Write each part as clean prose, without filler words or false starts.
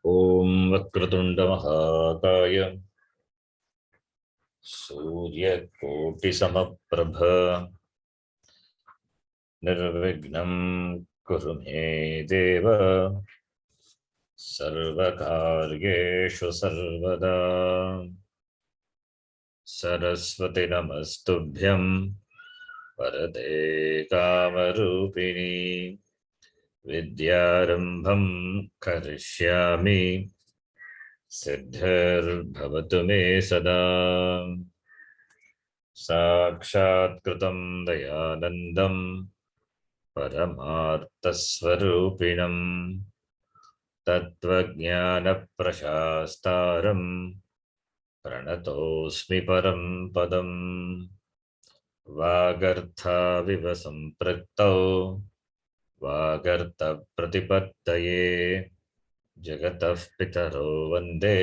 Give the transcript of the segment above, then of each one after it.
ओम वक्रतुंड महाकाय सूर्यकोटिसमप्रभ निर्विघ्नं कुरु मे देव सर्वकार्येषु सर्वदा। सरस्वती नमस्तुभ्यं वरदे कामरूपिणी विद्यारंभं करिष्यामि सिद्धिर्भवतु मे सदा। साक्षात्कृतं दयानन्दं परमार्थस्वरूपिणं तत्त्वज्ञानप्रशास्तारं प्रणतोऽस्मि परं पदम्। वागर्थाविव सम्पृक्तौ वागर्थप्रतिपत्तये जगतः पितरो वन्दे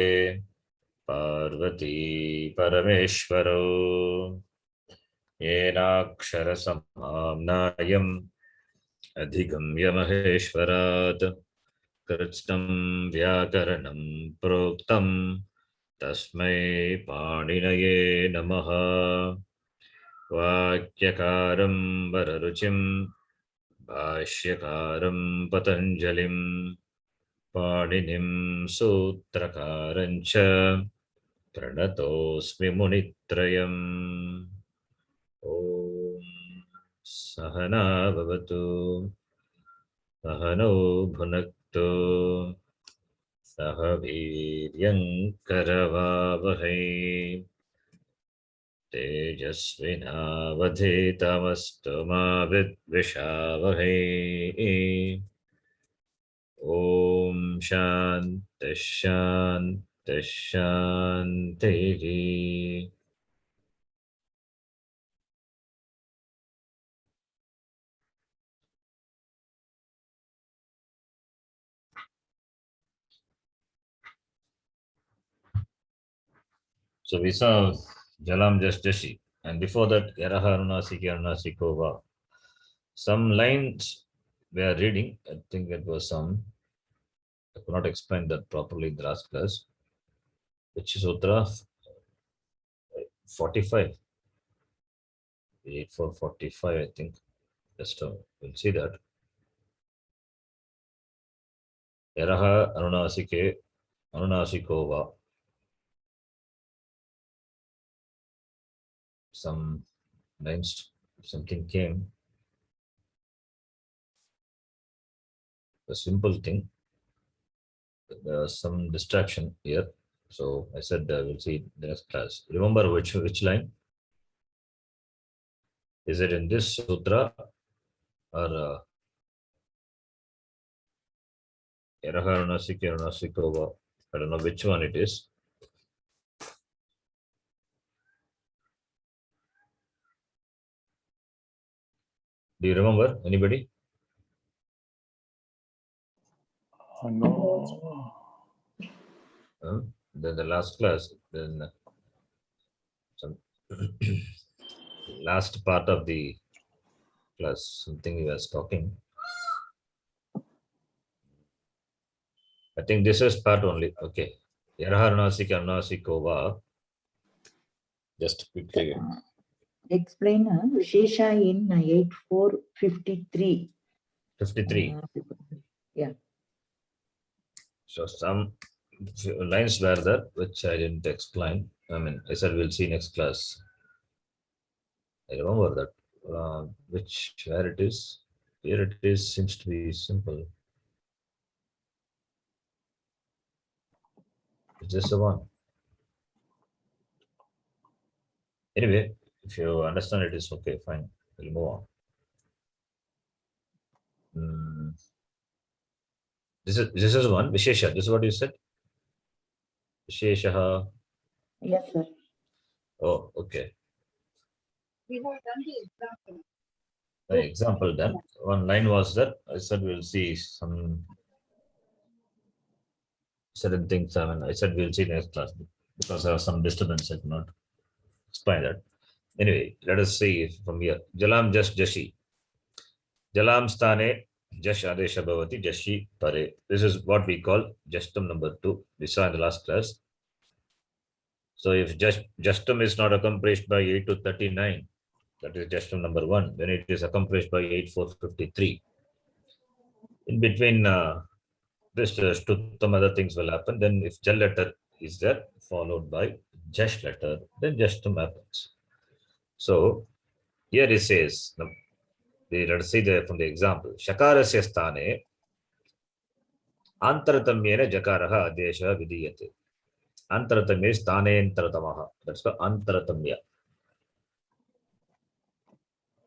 पार्वती परमेश्वरौ। येनाक्षरसमाम्नायम् अधिगम्य महेश्वरात् कृत्स्नं व्याकरणं प्रोक्तं तस्मै पाणिनये नमः। वाक्यकारं वररुचिं भाष्यकारं पतञ्जलिं पाणिनिं सूत्रकारं च प्रणतोऽस्मि मुनित्रयम्। ॐ सहना भवतु सहनौ भुनक्तु सह वीर्यङ्करवावहै तेजस्विनावधीतमस्तु मा विद्विषावहै। ॐ शान्तिः शान्तिः शान्तिः। So we saw Jalam Jashi, and before that, Yaraha Arunasiki Arunasikova. Some lines we are reading, I think it was some, I could not explain that properly in the last class, which is Sutra 45, 8445, I think. Just we'll see that. Yaraha Arunasikova. Some lines, something came. A simple thing. There's some distraction here. So I said we'll see the next class. Remember which line? Is it in this sutra or Yaraha Arunasikova? I don't know which one it is. Do you remember? Anybody? No. Then the last class, then some last part of the class, something he was talking. I think this is part only. Okay. Yaraha Arunasikova. Just quickly. Explain Vishesha in 8453. 53. Yeah. So some lines were there which I didn't explain. I mean, I said we'll see next class. I remember that. Where it is? Here it is. Seems to be simple. It's just the one. Anyway, if you understand it is okay, fine. We'll move on. This is one. Vishesha. This is what you said? Vishesha. Yes, sir. Oh, okay. We have done the example. The example done. One line was that I said we'll see some certain things. I mean, I said we'll see next class because there was some disturbance. I could not explain that. Anyway, let us see from here. Jalam Jashi. Jalam Stane Jash Adesha Bhavati, Jashi Pare. This is what we call Jastum number 2. We saw in the last class. So if Jastum is not accomplished by 8 to 39, that is Jastum number 1, then it is accomplished by 8 453. In between this Stuttam, other things will happen. Then if Jal letter is there, followed by Jash letter, then Jastum happens. So here it says, let's see from the example, Shakarasya sthane Antaratamyena Jakaraha Adesha Vidiyate. Antaratamya is Thanentartamaha. That's the Antaratamya.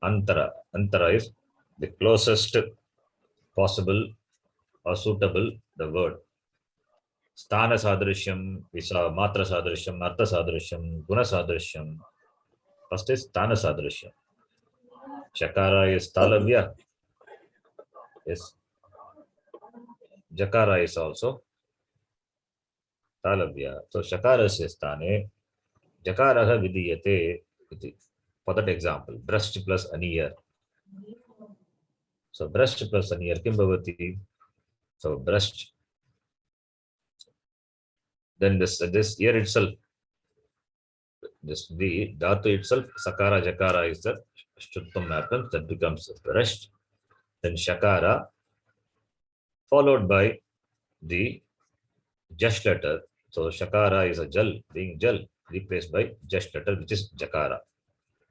Antara is the closest possible or suitable the word. Sthana Sadrishyam, Visa Matra Sadrishyam, Artha Sadrishyam, Guna Sadrishyam. First is Sthana Sadrishyam. Shakara is Talavya. Yes. Jakara is also Talavya. So Shakarasya sthane Jakaraha Vidiyate. For that example, breast plus aniyar. So breast plus aniyar kim bhavati. So breast. Then this here itself, the dhatu itself, sakara jakara is the shuttam happens, that becomes breast. Then shakara followed by the jash letter. So shakara is a jal, being jal, replaced by jash letter, which is jakara.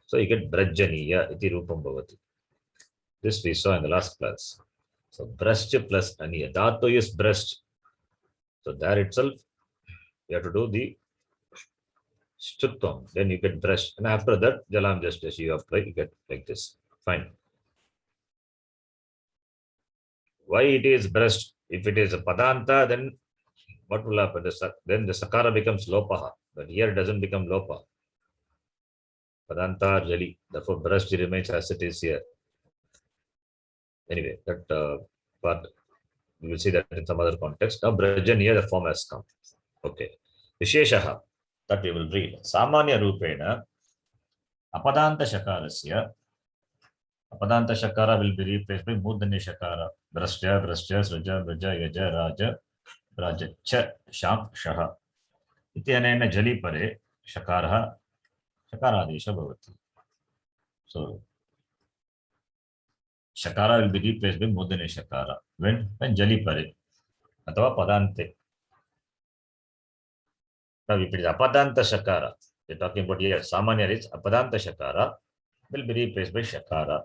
So you get brajaniya iti rupam bhavati. This we saw in the last class. So breast plus aniya. Dhatu is breast. So there itself, you have to do the Stuttam, then you get breast. And after that, Jalam just as you apply, you get like this. Fine. Why it is breast? If it is a Padanta, then what will happen? Then the Sakara becomes Lopaha. But here it doesn't become Lopa. Padanta Jali. Therefore, breast remains as it is here. Anyway, that part, we will see that in some other context. Now, Brajan here, the form has come. Okay. Visheshaha, that we will read. Samanya Rupena, Apadanta Shakarasya. Apadanta Shakara will be replaced by Mudanya Shakara. Brastya, Brastya, Sraja, Braja, Yaja, Raja, Raja, Cha, Sham, Shaha. Ityanena Jali Pare, Shakaraha, Shakaradesha Bhavati. So, Shakara will be replaced by Mudanya Shakara. When Jali Pare, Atava Padante. Now, if it is Apadanta Shakara, we're talking about here, Samanya is Apadanta Shakara, will be replaced by Shakara.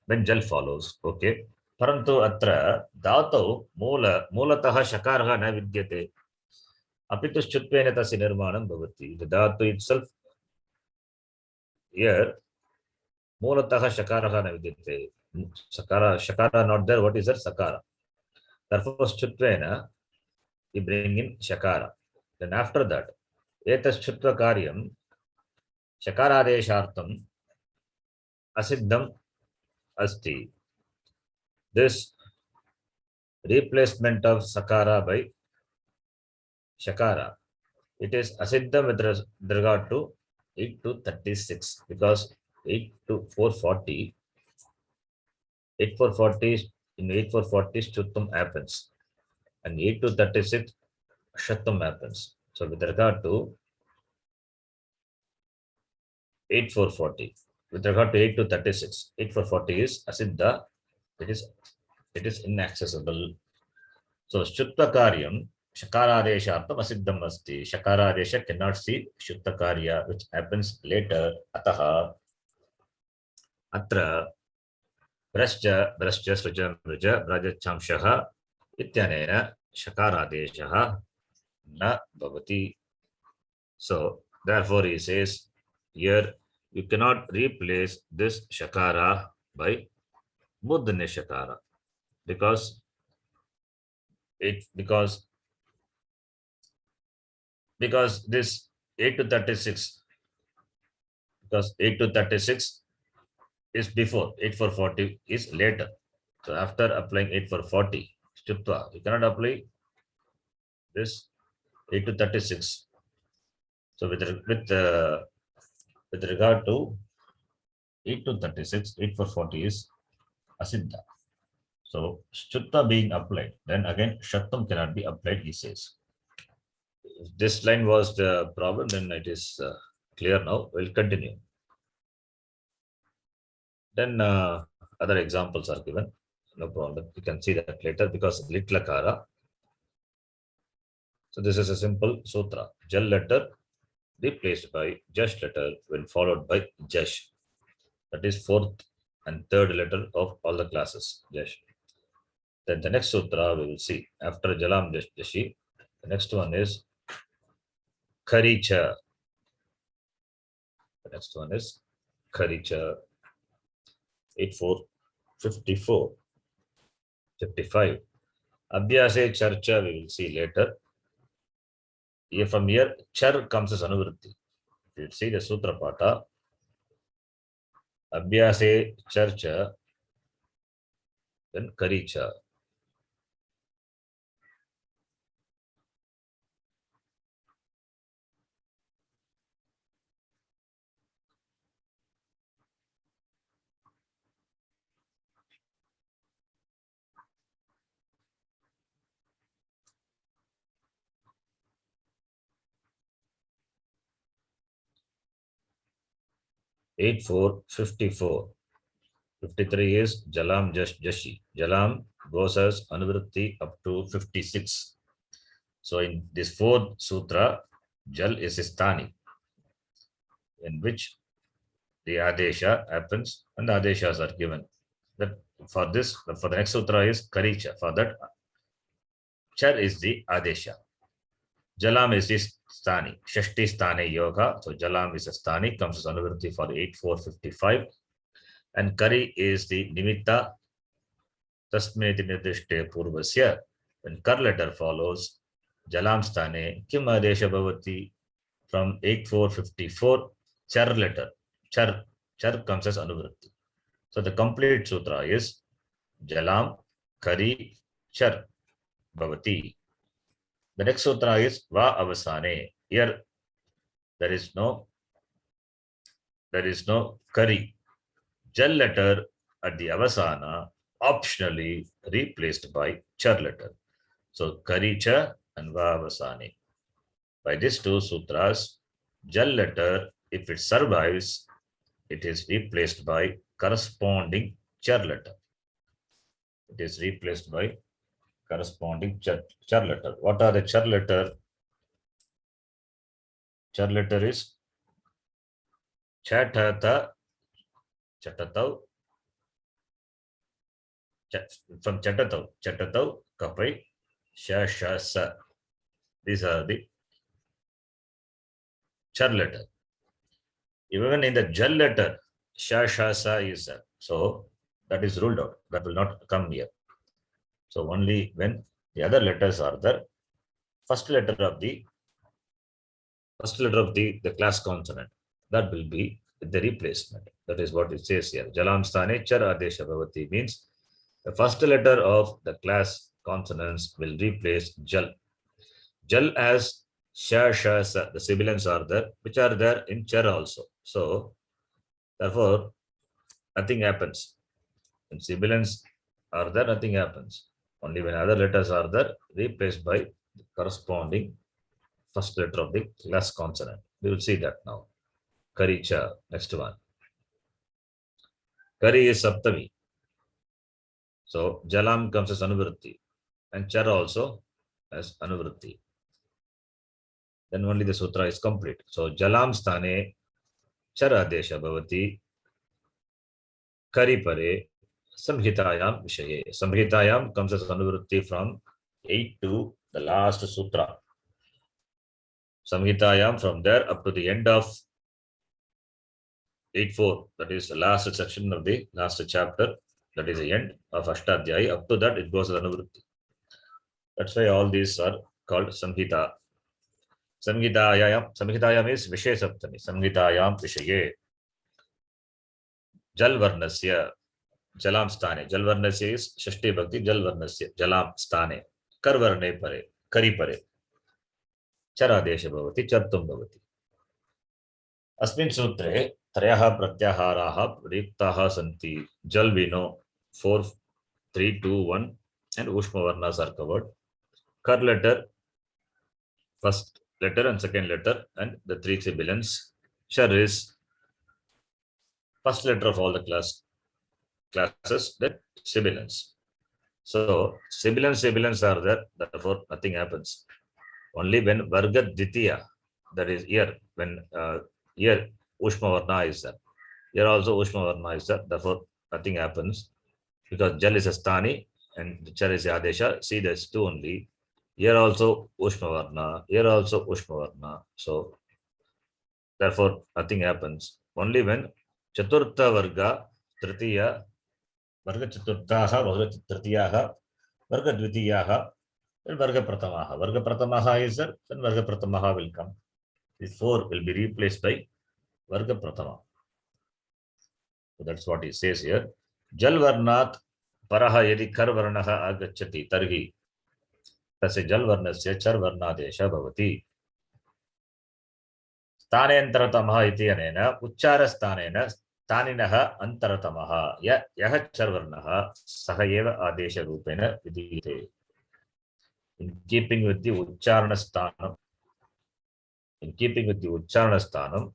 When Jal follows, okay. Parantu atra dhatu mulatah shakarah na vidyate. Apitu shuttvena tasya nirmanam bhavati. The dhatu itself here mulatah shakarah na vidyate. Shakara not there. What is that? Sakara. Therefore, shuttvena you bring in shakara. Then after that, etas shutva karyam shakaradeshartam asiddham asti. This replacement of sakara by shakara, it is asiddham with regard to 8 to 36 because 8 to 440, 8 440 in 8 440 shuttam happens and 8 to 36 shattam happens. So with regard to 8 440, with regard to 8 to 36, 8 440 is asiddha, it is inaccessible. So shutta karyam Shakaradeshartam asiddham asti. Shakaradesha cannot see Shutta Karya, which happens later. Ataha Atra Brascha Sruja Mruja Brajachamshaha Ityanena Shakaradeshaha Na Bhavati. So therefore he says here you cannot replace this Shakara by Mudanya Shakara because this 8 to 36, because 8 to 36 is before, 8 for 40 is later. So after applying 8 for 40, Stutva, you cannot apply this 8 to 36. So with regard to 8 to 36, 8 for 40 is Asiddha. So Shutta being applied, then again Shattam cannot be applied, he says. If this line was the problem, then it is clear now. We'll continue. Then other examples are given. No problem. You can see that later because litlakara. So this is a simple sutra. Jal letter replaced by Jash letter when followed by Jash. That is fourth and third letter of all the classes. Jash. Then the next sutra we will see after Jalam Jashi. The next one is Kharicha. The next one is Kharicha. 8454. 55. Abhyase Charcha we will see later. Here from here, Char comes as Anuvritti. If you see the Sutra Pata, Abhyase Charcha, then Karicha. Eight four 54. 53 is Jalam Jashi. Jalam goes as Anuvritti up to 56. So in this fourth sutra, Jal is a Sthani, in which the Adesha happens and the Adeshas are given. That for the next sutra is Karicha. For that, Char is the Adesha. Jalam is the Sthani. Shashti Sthane Yoga. So Jalam is a Sthani, comes as Anuvritti for 8455. And Kari is the Nimitta. Tasmeti Nirdishte Purvasya. When Kar letter follows, Jalam Sthane, Kim Adesha Bhavati from 8454, Char letter. Char comes as Anuvritti. So the complete sutra is Jalam, Kari, Char Bhavati. The next sutra is Va Avasane. Here there is no Kari. Jal letter at the Avasana optionally replaced by Char letter. So Karicha and Va Avasane. By these two sutras, Jal letter, if it survives, it is replaced by corresponding Char letter. It is replaced by corresponding Char letter. What are the Char letter? Char letter is Chatata, Chatatau, from Chatatau, Kapai, Shashasa. These are the Char letter. Even in the Jal letter, Shashasa is there. So that is ruled out. That will not come here. So only when the other letters are there, first letter of the class consonant, that will be the replacement. That is what it says here. Jalam Sthane Char Adesha Bhavati means the first letter of the class consonants will replace Jal. Jal as Sha, Sha, Sa, the sibilants are there, which are there in Char also. So therefore, nothing happens. When sibilants are there, nothing happens. Only when other letters are there, replaced by the corresponding first letter of the class consonant. We will see that now. Karicha, next one. Kari is Saptami. So Jalam comes as Anuvritti and Char also as Anuvritti. Then only the sutra is complete. So Jalam Sthane Char Adesha Bhavati Kari Pare Samhitayam Vishaye. Samhitayam comes as Anuvritti from 8 to the last sutra. Samhitayam from there up to the end of 8.4, that is the last section of the last chapter, that is the end of Ashtadhyayi. Up to that, it goes as Anuvritti. That's why all these are called Samhita. Samhitayam is Vishay Saptami. Samhitayam Vishaye. Jal Varnasya. Jalam Sthane. Jal Varnasya is Shashti Bhakti. Jal Varnasya. Jalam Sthane. Kar Varne Pare. Kari Pare. Charadesha Bhavati. Chartum Bhavati. Asmin Sutre. Trayaha Pratyaharaha Riktaha Santi. Jal we know 4 3, 2, 1, and Ushma Varnas are covered. Kar letter, first letter and second letter, and the three sibilants. Shar is first letter of all the classes, that sibilants. So sibilants are there, therefore nothing happens. Only when Varga Ditiya, that is here, when here Ushma Varna is there. Here also Ushma Varna is there, therefore nothing happens. Because Jal is a Sthani and Char is a Adesha. See, there's two only. Here also Ushma Varna, here also Ushma Varna. So therefore nothing happens. Only when Chaturtha Varga, Tritiya, Varga Chaturthaha, Varga Tritiyaha, Varga Dvitiyaha, and Varga Pratamaha. Varga Pratamaha is there, then Varga Pratamaha will come. These four will be replaced by Varga Pratama. So that's what he says here. Jal Varnat Paraha Yadi Kar Varnaha Agachati Tarhi तस्य जल वर्णस्य चर वर्णादेश भवति स्थानेन्तरतमः इति अनेन उच्चारस्थानेन स्थानिनः अन्तरतमः यः चर वर्णः सः एव आदेशरूपेण विधीयते in keeping with the ucharana sthanam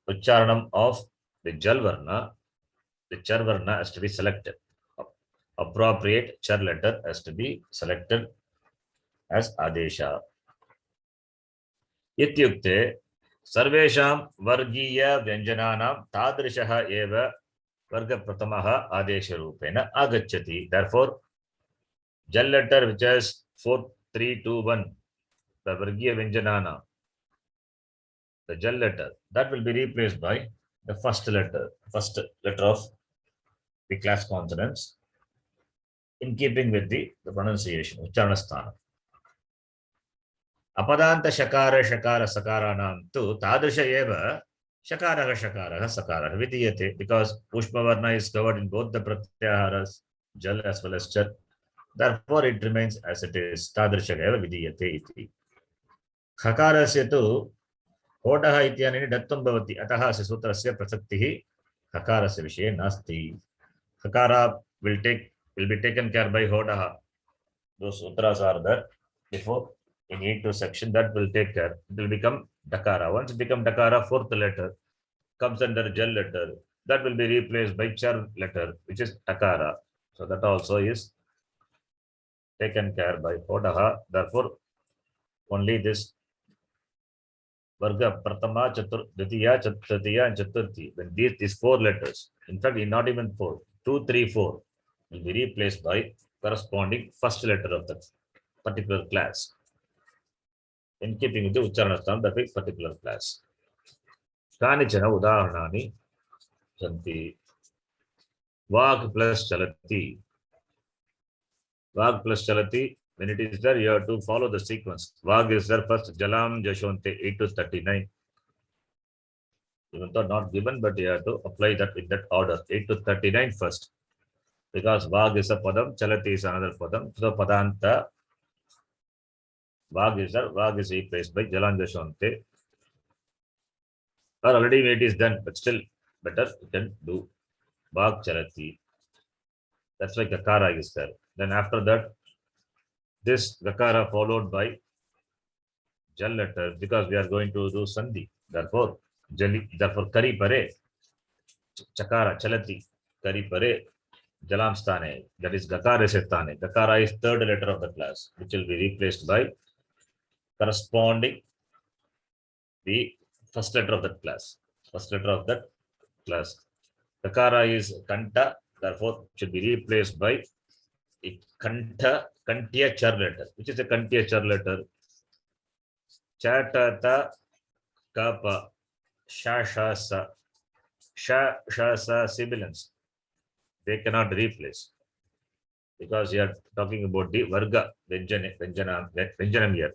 ucharanam of the jal varna, the char varna has to be selected. Appropriate char letter has to be selected as adesha. Ityukte sarvesham vargiya vyanjananam tadrishaha eva varga pratamaha adesha rupena agacchati. Therefore, jal letter which has 4, 3, 2, 1, the vargiya vyanjanana, the jal letter, that will be replaced by the first letter of the class consonants in keeping with the pronunciation, ucharana sthana. Apadanta shakara shakara sakaranam tu tadrisha eva shakaraha sakaraha vidiyate, because Pushpa Varna is covered in both the pratyaharas, jal as well as char. Therefore, it remains as it is. Tadrisha eva vidiyate iti. Hakarasya tu होडः इत्यनेन दत्तं भवति, अतः अस्य सूत्रस्य प्रसक्तिः हकारस्य विषये नास्ति. Hakara will be taken care by hodaha. Those sutras are there before in E2 section, that will take care. It will become dakara. Once it becomes dakara, fourth letter comes under jal letter. That will be replaced by char letter, which is takara. So that also is taken care by hodaha. Therefore, only this Varga, Pratama, Chatur, Dvitiya, Chaturtiya, and Chaturthi. When these four letters, in fact, not even 4, 2, 3, 4, will be replaced by corresponding first letter of that particular class. In keeping with the Ucharanastham, that is particular class. Kanichana Udaharanani Santi. Vag plus Chalati. Vag plus Chalati. When it is there, you have to follow the sequence. Vag is there first, Jalam Jashonte 8 to 39. Even though not given, but you have to apply that in that order. 8 to 39 first. Because Vag is a Padam, Chalati is another Padam. So Padanta, Vag is there, Vag is replaced by Jalam Jashonte. Or already it is done, but still better you can do Vag Chalati. That's why Kakara is there. Then after that, this Gakara followed by Jal letter, because we are going to do Sandhi. Therefore, Kari Pare, Chakara, Chalati, Kari Pare, Jalam Sthane, that is Gakara Setane. Gakara is third letter of the class, which will be replaced by corresponding the first letter of that class. First letter of that class. Gakara is Kanta, therefore, should be replaced by a Kantiya char letter. Which is a Kantiya char letter? Chatata Kapa Shashasa sibilants. They cannot replace, because you are talking about the Varga Vyanjanam here.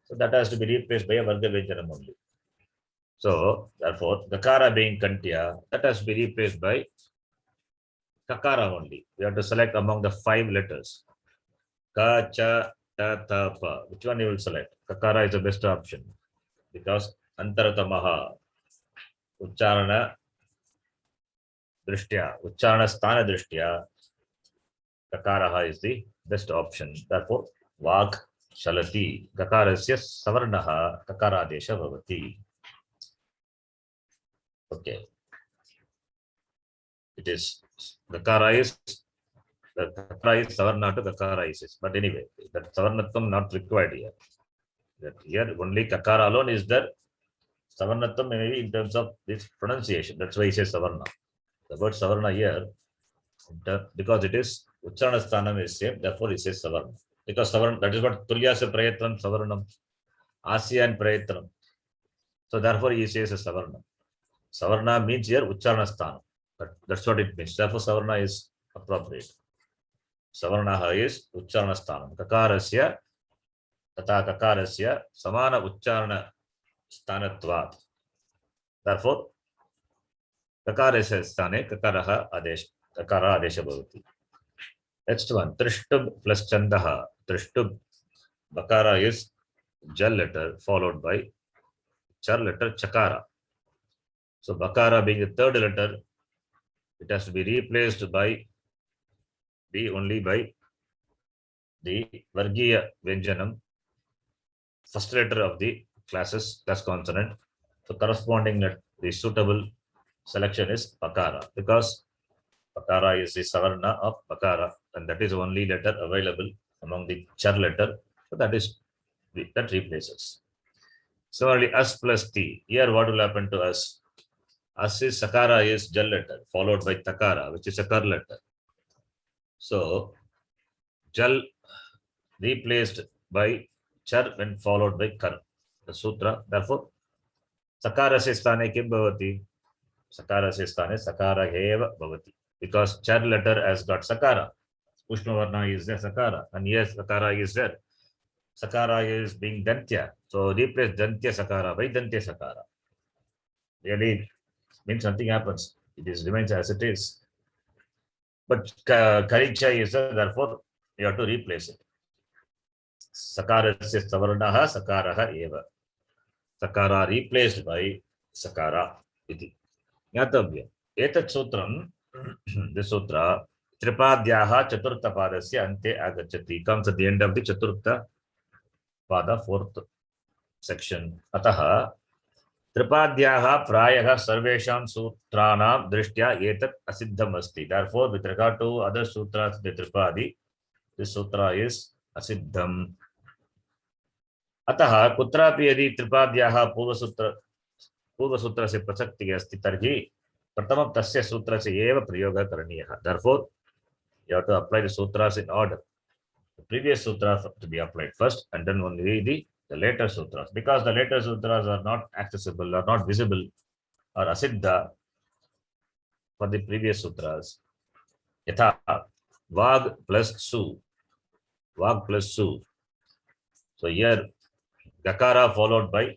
So that has to be replaced by a Varga Vyanjanam only. So therefore, Gakara being Kantiya, that has to be replaced by Kakara only. We have to select among the 5 letters. Ka, cha, ta, tha, pa. Which one you will select? Kakara is the best option, because Antaratamaha, Ucharana Drishtya, Ucharana Sthana Drishtya, Kakaraha is the best option. Therefore, Vak Shalati. Gakarasya Savarnaha Kakaradesha Bhavati. Okay. It is Gakara is Savarna to Kakara is. But anyway, that Savarnatam not required here. That here only Kakara alone is there. Savarnatam maybe in terms of this pronunciation. That's why he says Savarna. The word Savarna here, because it is Ucharana Sthanam is same, therefore he says Savarna. Because Savarna, that is what Tulyasa Prayatram Savarnam, ASEAN Prayatram. So therefore he says a Savarna. Savarna means here Ucharana Sthanam. That's what it means. Therefore Savarna is appropriate. Savarnaha is Ucharana Sthanam. Kakarasya tata Kakarasya Samana Ucharana Sthanatvat. Therefore, Kakarasya Sthane Kakaraha Adesh. Kakara Adesha Bhavati. Next one, Trishtub plus Chandaha. Trishtub, Bakara is Jal letter followed by Char letter Chakara. So Bakara being the third letter, it has to be replaced by only by the Vargiya Vyanjanam, first letter of the class consonant. So corresponding the suitable selection is Bakara, because Bakara is the Savarna of Bakara, and that is the only letter available among the Char letter. So that replaces. Similarly, As plus T. Here what will happen to As? As is Sakara is Jal letter followed by Takara, which is a Kar letter. So Jal replaced by Char when followed by Kar. The sutra. Therefore, Sakara se sthane kim bhavati? Sakara se sthane Sakara eva bhavati. Because Char letter has got Sakara. Pushma Varna is there, Sakara. And yes, Sakara is there. Sakara is being Dantya. So replace Dantya Sakara by Dantya Sakara. Really means nothing happens. It remains as it is. But Karicha is there, therefore you have to replace it. Sakarasya Savarnaha Sakaraha eva. Sakara replaced by Sakara. Iti. Yatavya. Etat sutram, this sutra, Tripadyaha Chaturtha Padasya Ante Agachati, comes at the end of the Chaturtha Pada, fourth section. Ataha Tripadyaha Prayaha Sarvesham Sutranam Drishtya Etat Asiddham Asti. Therefore, with regard to other sutras, the Tripadi, this sutra is Asiddham. Ataha Kutrapi Yadi Tripadyaha Purva se prasakti asti tarhi pratamam tasya sutra se eva prayoga karaniyaha. Therefore, you have to apply the sutras in order. The previous sutras have to be applied first, and then only the later sutras. Because the later sutras are not accessible, are not visible, or asiddha for the previous sutras. Yatha Vag plus Su. Vag plus Su. So here, Gakara followed by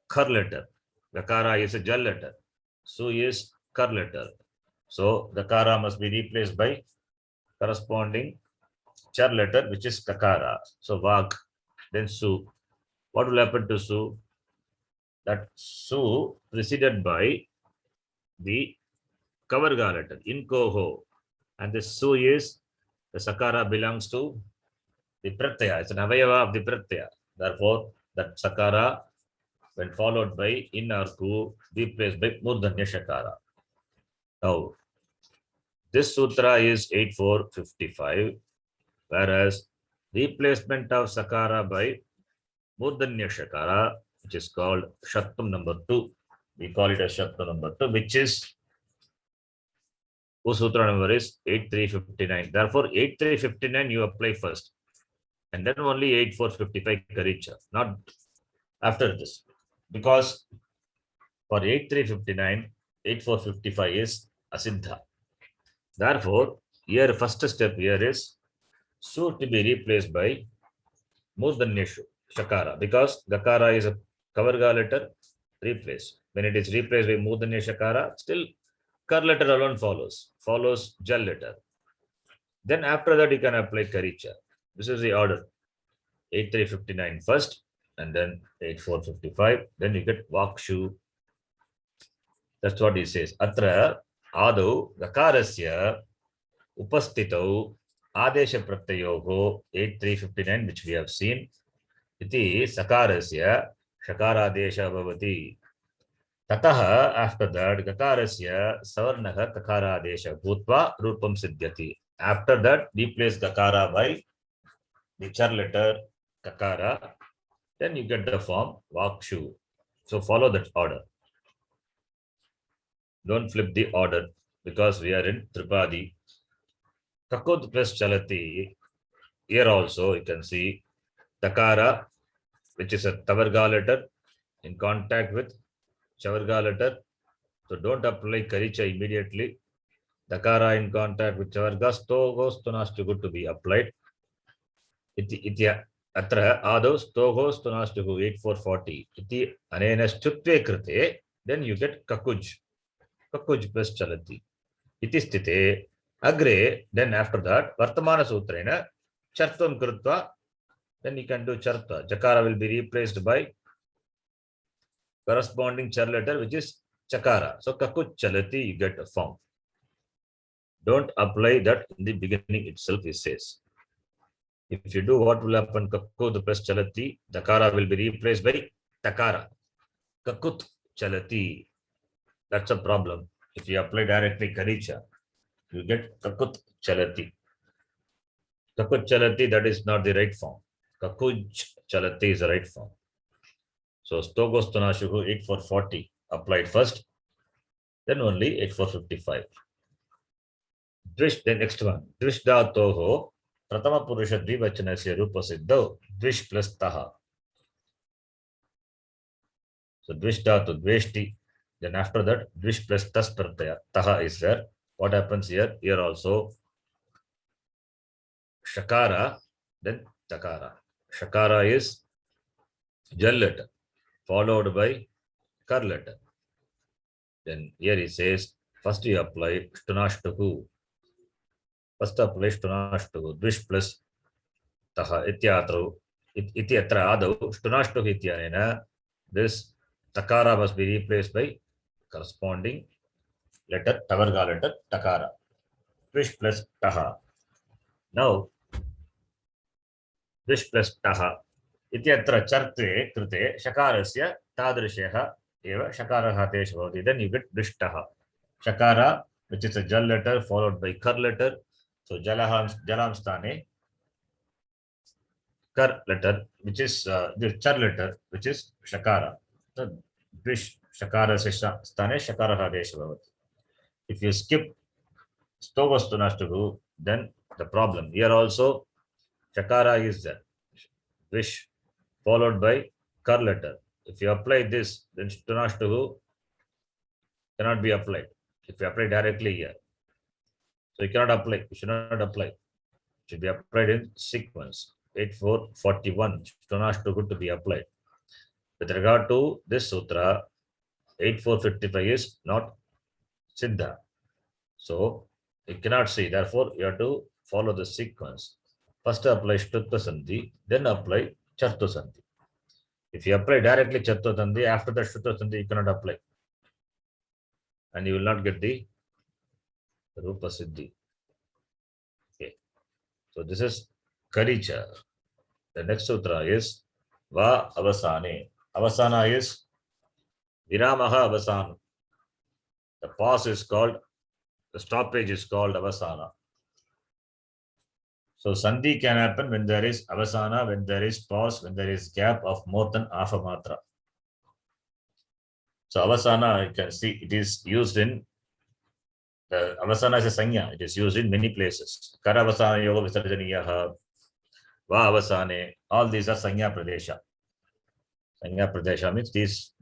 Kar letter. Gakara is a Jal letter. Su is Kar letter. So Gakara must be replaced by corresponding Char letter, which is Kakara. So Vak, then Su. What will happen to Su? That Su preceded by the Kavarga letter, Inkoho. And this Su is, the Sakara belongs to the Pratyaya. It's an Avayava of the Pratyaya. Therefore, that Sakara, when followed by In or Ku, replaced by Murdhanya Shakara. Now, this sutra is 8455, whereas replacement of Sakara by Murdhanya Shakara, which is called Shaktam number 2. We call it as Shaktam number 2, which is, whose sutra number is 8359. Therefore, 8359 you apply first, and then only 8455 Karicha, not after this. Because for 8359, 8455 is Asiddha. Therefore, here first step here is Su to be replaced by Murdhanya Shakara, because Gakara is a Kavarga letter, replaced. When it is replaced by Murdhanya Shakara, still Kar letter alone follows Jal letter. Then after that you can apply Karicha. This is the order. 8359 first, and then 8455, then you get Vakshu. That's what he says. Atra Adu Gakarasya Upastitau Adesha Pratyayoho 8359, which we have seen. Iti Sakarasya Shakaradesha Bhavati. Tataha, after that, Gakarasya Savarnaha Kakaradesha Bhutva Rupam Siddhyati. After that, replace Gakara by the char letter Kakara. Then you get the form Vakshu. So follow that order. Don't flip the order because we are in Tripadi. Kakud plus Chalati. Here also you can see Takara, which is a Tavarga letter, in contact with Chavarga letter. So don't apply Karicha immediately. Takara in contact with Chavarga, Stogos Tunastugu to be applied. Iti Atra Ados Stogos Tunastugu 8440. Iti Anenas Chutve Krite, then you get Kakuj. Kakuj plus Chalati. Iti Stite Agre, then after that, Vartamana Sutrena, Chartvam Krutva, then you can do Charta. Jakara will be replaced by corresponding char letter, which is Chakara. So Kakuj Chalati, you get a form. Don't apply that in the beginning itself, it says. If you do, what will happen? Kakud plus Chalati, Dakara will be replaced by Takara. Kakut Chalati. That's a problem. If you apply directly Karicha, you get Kakut Chalati. Kakut Chalati, that is not the right form. Kakuj Chalati is the right form. So Stogos Tunashuhu 8440 applied first, then only 8455. Dvish, then next one. Dvish Dhatoho Pratama Purusha Dvivachanasya Rupa Siddho Dvish plus Taha. So Dvish Dhatu Dveshti. Then after that, Dvish plus Tas Prataya. Taha is there. What happens here? Here also Shakara, then Takara. Shakara is Jal letter, followed by Kar letter. Then here he says, first you apply Shtunashtaku. First apply Shtunashtaku. Dvish plus Taha. Ityatru. Ityatra Adav. Shtunashtaku Ityanena. This Takara must be replaced by corresponding letter, Tavarga letter, Takara. Dvish plus Taha. Now, Dvish plus Taha. Ityatra Charte Krute Shakarasya Tadrisheha Eva Shakaraha Tesh Bhavati. Then you get Dvishtaha. Shakara, which is a Jal letter followed by Kar letter. So Jalam Stane. Kar letter, which is the Char letter, which is Shakara. So Dvish Shakara Stane Shakaraha Tesh Bhavati. If you skip Stogostunastugu, then the problem. Here also Shakara is there. Vish followed by Kar letter. If you apply this, then Shtunashtagu cannot be applied. If you apply directly here. So you cannot apply, you should not apply. It should be applied in sequence. 8441, Shtunashtagu to be applied. With regard to this sutra, 8455 is not Siddha. So you cannot see. Therefore, you have to follow the sequence. First apply Shtutva Sandhi, then apply Chartva Sandhi. If you apply directly Chartva Sandhi, after the Shtutva Sandhi, you cannot apply. And you will not get the Rupa Siddhi. Okay. So this is Karicha. The next sutra is Va Avasane. Avasana is Viramaha Avasan. The pause is called, the stoppage is called Avasana. So Sandhi can happen when there is Avasana, when there is pause, when there is gap of more than half a matra. So Avasana, you can see it is used in, the Avasana is a Sanya, it is used in many places. Karavasana Yoga Visarjaniyaha, Va Avasane, all these are Sanya Pradesha. Sanya Pradesha means these,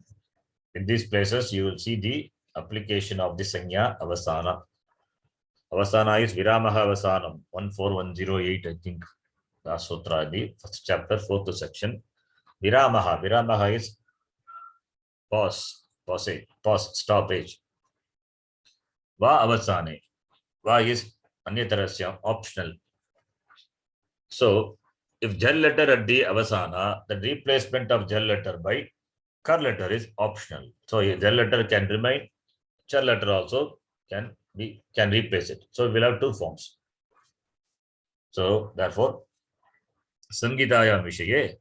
in these places you will see the application of the Sanya Avasana. Avasana is Viramaha Avasanam, 14108, I think. The sutra, the first chapter, 4th section. Viramaha. Viramaha is pause, stoppage. Va Avasane. Va is Anyatarasya, optional. So, if Jal letter at the Avasana, the replacement of Jal letter by Kar letter is optional. So, Jal letter can remain, Char letter also can replace it. So we'll have two forms. So therefore, Sangitayam Vishaye,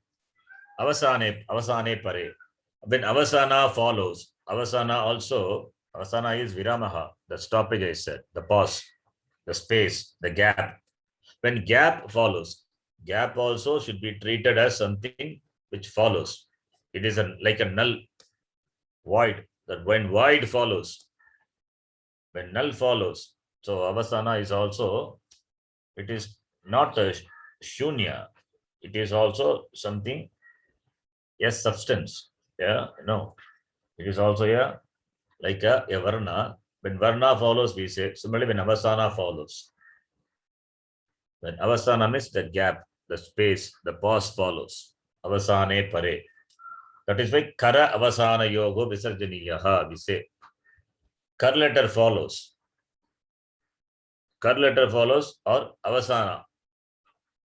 avasane pare. When avasana follows, avasana is viramaha, the stoppage I said, the pause, the space, the gap. When gap follows, gap also should be treated as something which follows. It is like a null, void. That when void follows, when null follows, so avasana is also, it is not a shunya, it is also something, yes, substance. Yeah, no, it is also like a varna. When varna follows, we say, similarly, when avasana follows. When avasana means the gap, the space, the pause follows. Avasane pare. That is why kara avasana yogo visarjaniyaha, we say. Kar letter follows. Kar letter follows or avasana.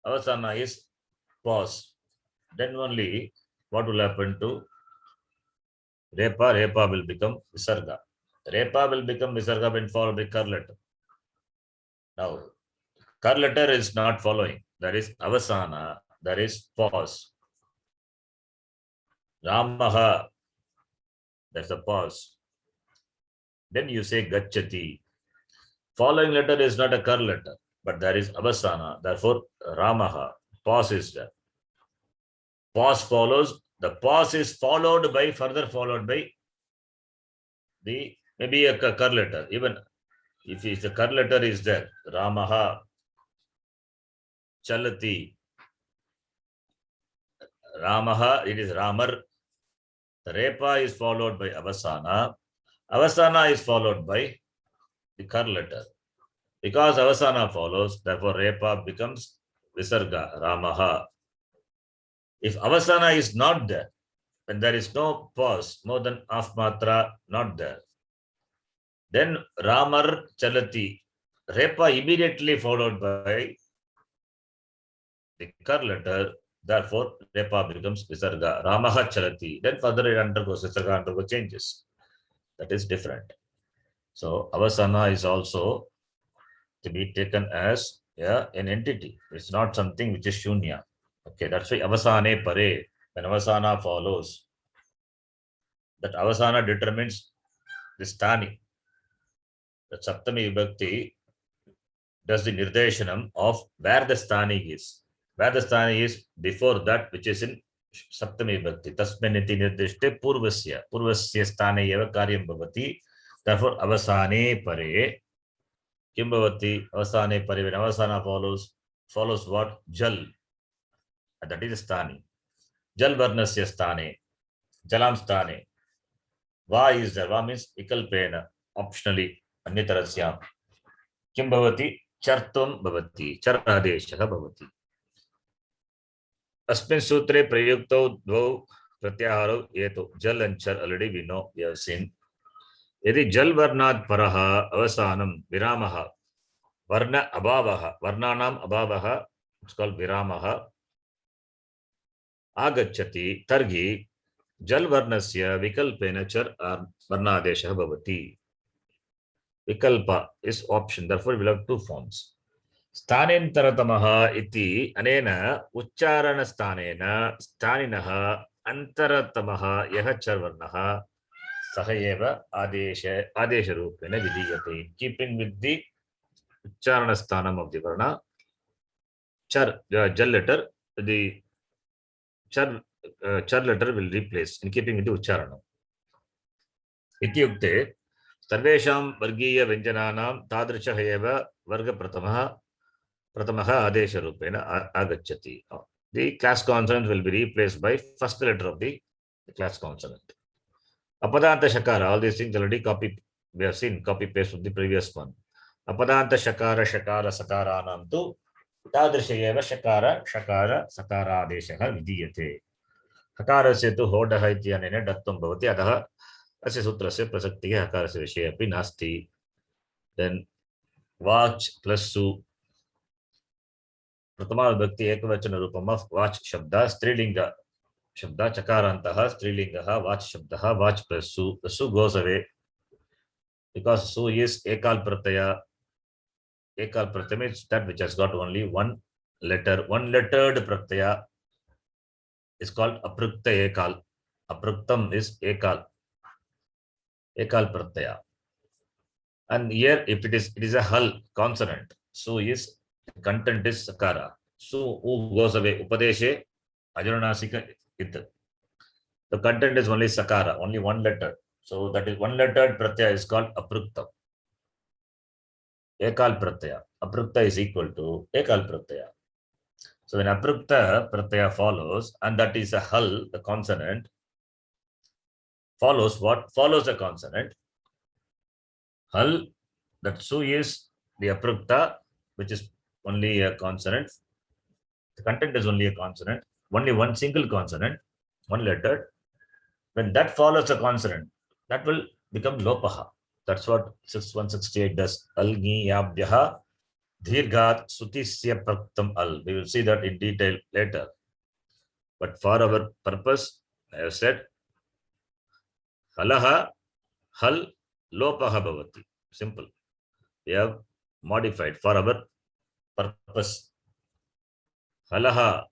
Avasana is pause. Then only what will happen to repa? Repa will become visarga. Repa will become visarga when followed by kar letter. Now, kar letter is not following. That is avasana. That is pause. Ramaha. That's a pause. Then you say gachati. Following letter is not a kar letter, but there is avasana. Therefore, Ramaha. Pause is there. Pause follows. The pause is followed by, further followed by the maybe a kar letter. Even if the kar letter is there, Ramaha, Chalati, Ramaha, it is Ramar. The Repa is followed by Avasana. Avasana is followed by the kar letter. Because Avasana follows, therefore Repa becomes Visarga, Ramaha. If Avasana is not there, when there is no pause, more than half matra not there, then Ramar Chalati, Repa immediately followed by the kar letter, therefore Repa becomes Visarga, Ramaha Chalati. Then further it undergoes, Visarga undergoes changes. That is different. So Avasana is also to be taken as an entity. It's not something which is shunya. Okay, that's why avasane pare. When avasana follows, that avasana determines the stani. The saptami vibhakti does the nirdeshanam of where the stani is. Where the stani is before that which is in saptami vibhakti. Tasminiti nirdeshte purvasya. Purvasya stane eva karyam bhavati. Therefore, avasane pare. Kim bhavati? Avasane pare. When avasana follows what? Jal. And that is stani. Jal varnasya stane. Jalam stane. Va is there. Va means vikalpena. Optionally. Anyatarasyam. Kim bhavati? Chartum bhavati. Char adeshah bhavati. Asmin sutre prayukto dvau pratyaharo yeto. Jal and char already we know. We have seen. Yadi jal varnad paraha avasanam viramaha. Varna abhavaha. Varnanam abhavaha. It's called viramaha. Agachati targi jal varnasya vikalpena char varnadeshah bhavati. Vikalpa is option. Therefore, we will have two forms. Stanentartamaha iti anena ucharana stanena staninaha antaratamaha yaha char varnaha sahayeva adesha rupena vidiyate. Keeping with the ucharana stanam of the varna, char jal letter, the char letter will replace in keeping with the ucharana. Ityukte sarvesham vargiya vyanjananam tadrishaha eva varga pratamaha adesha rupena agachati. The class consonant will be replaced by first letter of the class consonant. Apadanta shakara, all these things already we have seen copy paste from the previous one. Apadanta shakara sakaranam tu tadrisha eva shakara sakara adesha vidiyate. हकारस्य तु होडः इत्यनेन डत्वं भवति, अतः अस्य सूत्रस्य प्रसक्तिः हकारस्य विषये अपि नास्ति. देन् वाच् प्लस् सु प्रथमा विभक्ति एकवचनरूपम् ऑफ वाच् शब्दः स्त्रीलिङ्ग शब्दः चकारान्तः स्त्रीलिङ्गः वाच् शब्दः वाच् प्लस् सु. The su goes away because su is ekal pratyaya. Ekal pratyaya means that which has got only one letter, one lettered pratyaya is called aprukta ekal. Apruktam is ekal. Ekal pratyaya. And here, if it is a hal consonant, so is content is sakara. So who goes away? Upadeshe, ajaranasika it. The content is only sakara, only one letter. So that is one lettered pratyaya is called apruktam. Ekal pratyaya. Aprukta is equal to ekal pratyaya. So when aprukta pratyaya follows, and that is a hal, the consonant, follows what? Follows the consonant. Hal, that su is the aprukta, which is only a consonant. The content is only a consonant, only one single consonant, one letter. When that follows a consonant, that will become lopaha. That's what 168 does. Algiyabhyaha dhirgat sutisya praktam al. We will see that in detail later. But for our purpose, I have said halaha, hal, lopaha bhavati. Simple. We have modified for our purpose. Halaha,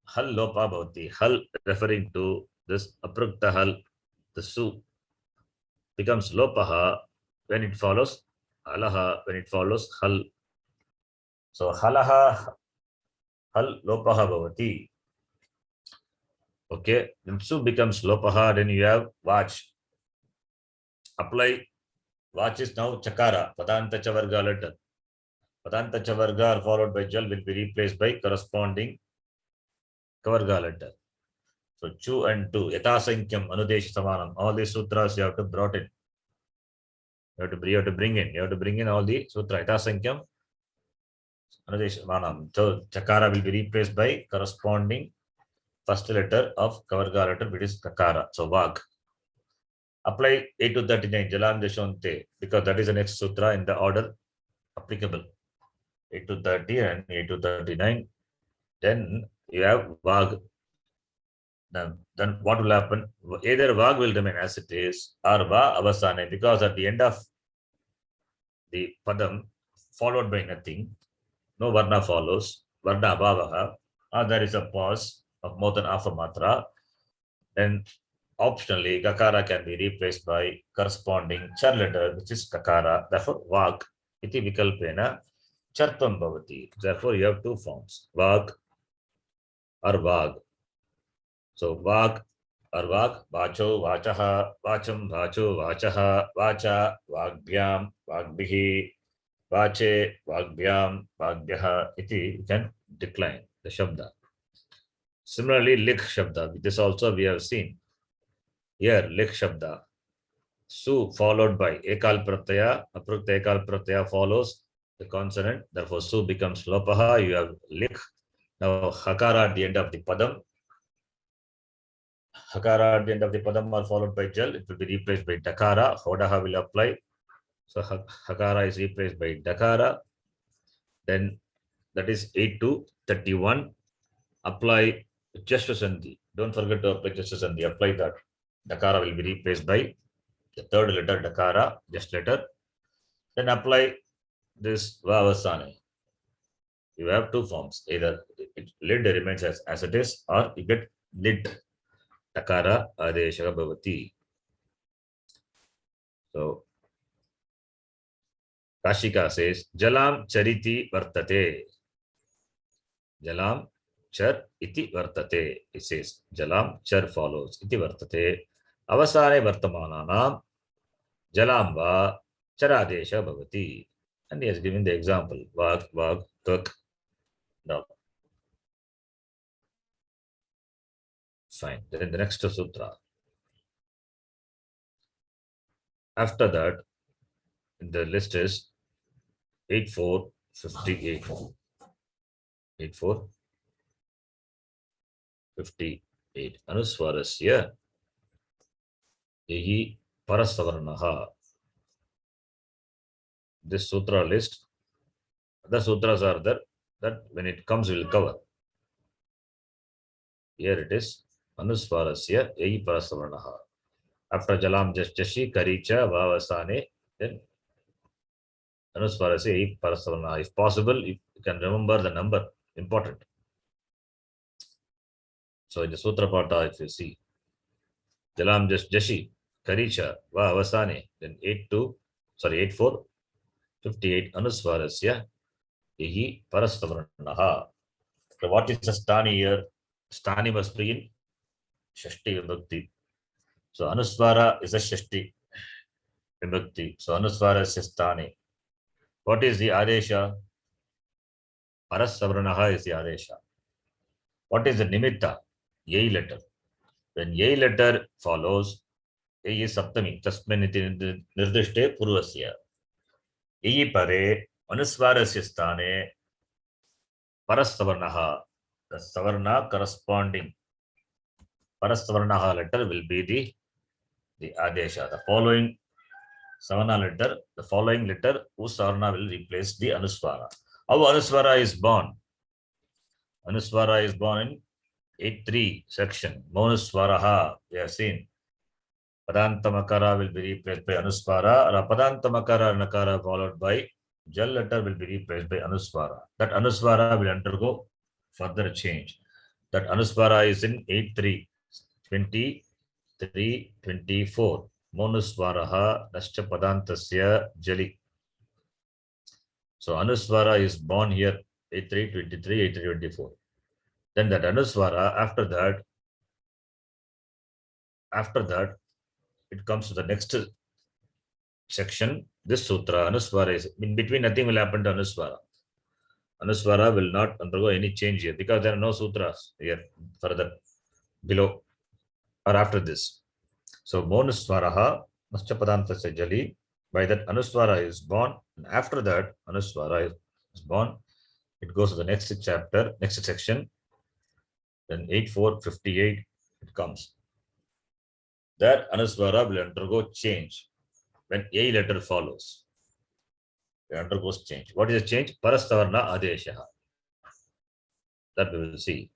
hal lopa bhavati. Hal referring to this aprukta hal, the su becomes lopaha when it follows halaha, when it follows hal. So halaha, hal lopaha bhavati. Okay, when su becomes lopaha, then you have watch. Apply. Watch is now chakara, padanta chavarga letter. Padanta chavarga followed by jal will be replaced by corresponding kavarga letter. So chu and tu, yatasankyam, anudesh samanam, all these sutras you have to brought in. You have to bring in all the sutra, yatasankyam, anudesh samanam. So chakara will be replaced by corresponding first letter of kavarga letter, which is kakara. So vag. Apply 8 to 39, jalam deshonte, because that is the next sutra in the order applicable. 8 to 30 and 8 to 39. Then you have vag. Then what will happen? Either vag will remain as it is, or va avasane, because at the end of the padam, followed by nothing, no varna follows, varna abhavaha, or there is a pause of more than half a matra, then optionally kakara can be replaced by corresponding char letter, which is kakara. Therefore, vag iti vikalpena charpam bhavati. Therefore, you have two forms, vag or vag. So vag or vag, vacho, vachaha, vacham, vacho, vachaha, vacha, vagbhyam, vagbhihi, vache, vagbhyam, vagbhyaha, iti, you can decline the shabda. Similarly, lik shabda, this also we have seen. Here, lik shabda, su followed by ekal pratyaya, aprukta ekal pratyaya follows the consonant, therefore su becomes lopaha, you have lik. Now hakara at the end of the padam, hakara at the end of the padam are followed by jal, it will be replaced by dakara, hodaha will apply. So hakara is replaced by dakara. Then that is 8 to 31. Apply just sandhi. Don't forget to apply just sandhi. Apply that. Dakara will be replaced by the third letter dakara, just letter. Then apply this vavasane. You have two forms. Either lid remains as it is, or you get lid. Takara adesha bhavati. So Kashika says, Jalam chariti vartate. Jalam char iti vartate. It says, Jalam char follows. Iti vartate. Avasane vartamananam. Jalam va charadesha bhavati. And he has given the example. Vag, vag, tuk. Now, fine. Then the next sutra. After that, the list is 8458. 8458. Anuswarasya Yahi Parasavarnaha. This sutra list, the sutras are there, that when it comes, we will cover. Here it is Anuswarasya Yahi Parasavarnaha. After Jalam Jashi Karicha Vavasane, then Anuswarasya Yahi Parasavarnaha. If possible, you can remember the number important. So in the Sutra Pata, if you see, Jalam Jashi, Karicha, Va Avasane, then 8-4, 58, Anusvarasya, Ihi Parastavarnaha. So what is the Stani here? Stani must be in Shashti Vibhakti. So Anusvara is a Shashti Vibhakti. So Anusvarasya Stani. What is the Adesha? Parastavarnaha is the Adesha. What is the Nimitta? Yai letter. When Yai letter follows, Yai is Saptami. Tasmin iti nirdishte purvasya. Yai pare Anusvarasya Stane Parastavarnaha. The Savarna corresponding Parastavarnaha letter will be the Adesha. The following Savana letter, the following letter, whose Savarna will replace the Anusvara. How Anusvara is born? Anusvara is born in 8.3 section. Monusvaraha, we have seen. Padantamakara will be replaced by Anusvara, or Padantamakara Nakara followed by Jal letter will be replaced by Anusvara. That Anusvara will undergo further change. That Anusvara is in 8.3, 23, 24. Monusvaraha Nascha Padantasya Jali. So Anusvara is born here 8.3, 23, 8.3, 24. Then that Anusvara, after that, it comes to the next section. This sutra, Anusvara is in between, nothing will happen to Anusvara. Anusvara will not undergo any change here because there are no sutras here further below or after this. So Monusvaraha, Naschapadantasya Jali, by that Anusvara is born, and after that Anusvara is born, it goes to the next chapter, next section. Then 8.4, 58, it comes. That Anusvara will undergo change when A letter follows. It undergoes change. What is the change? Parastavarna Adesha. That we will see.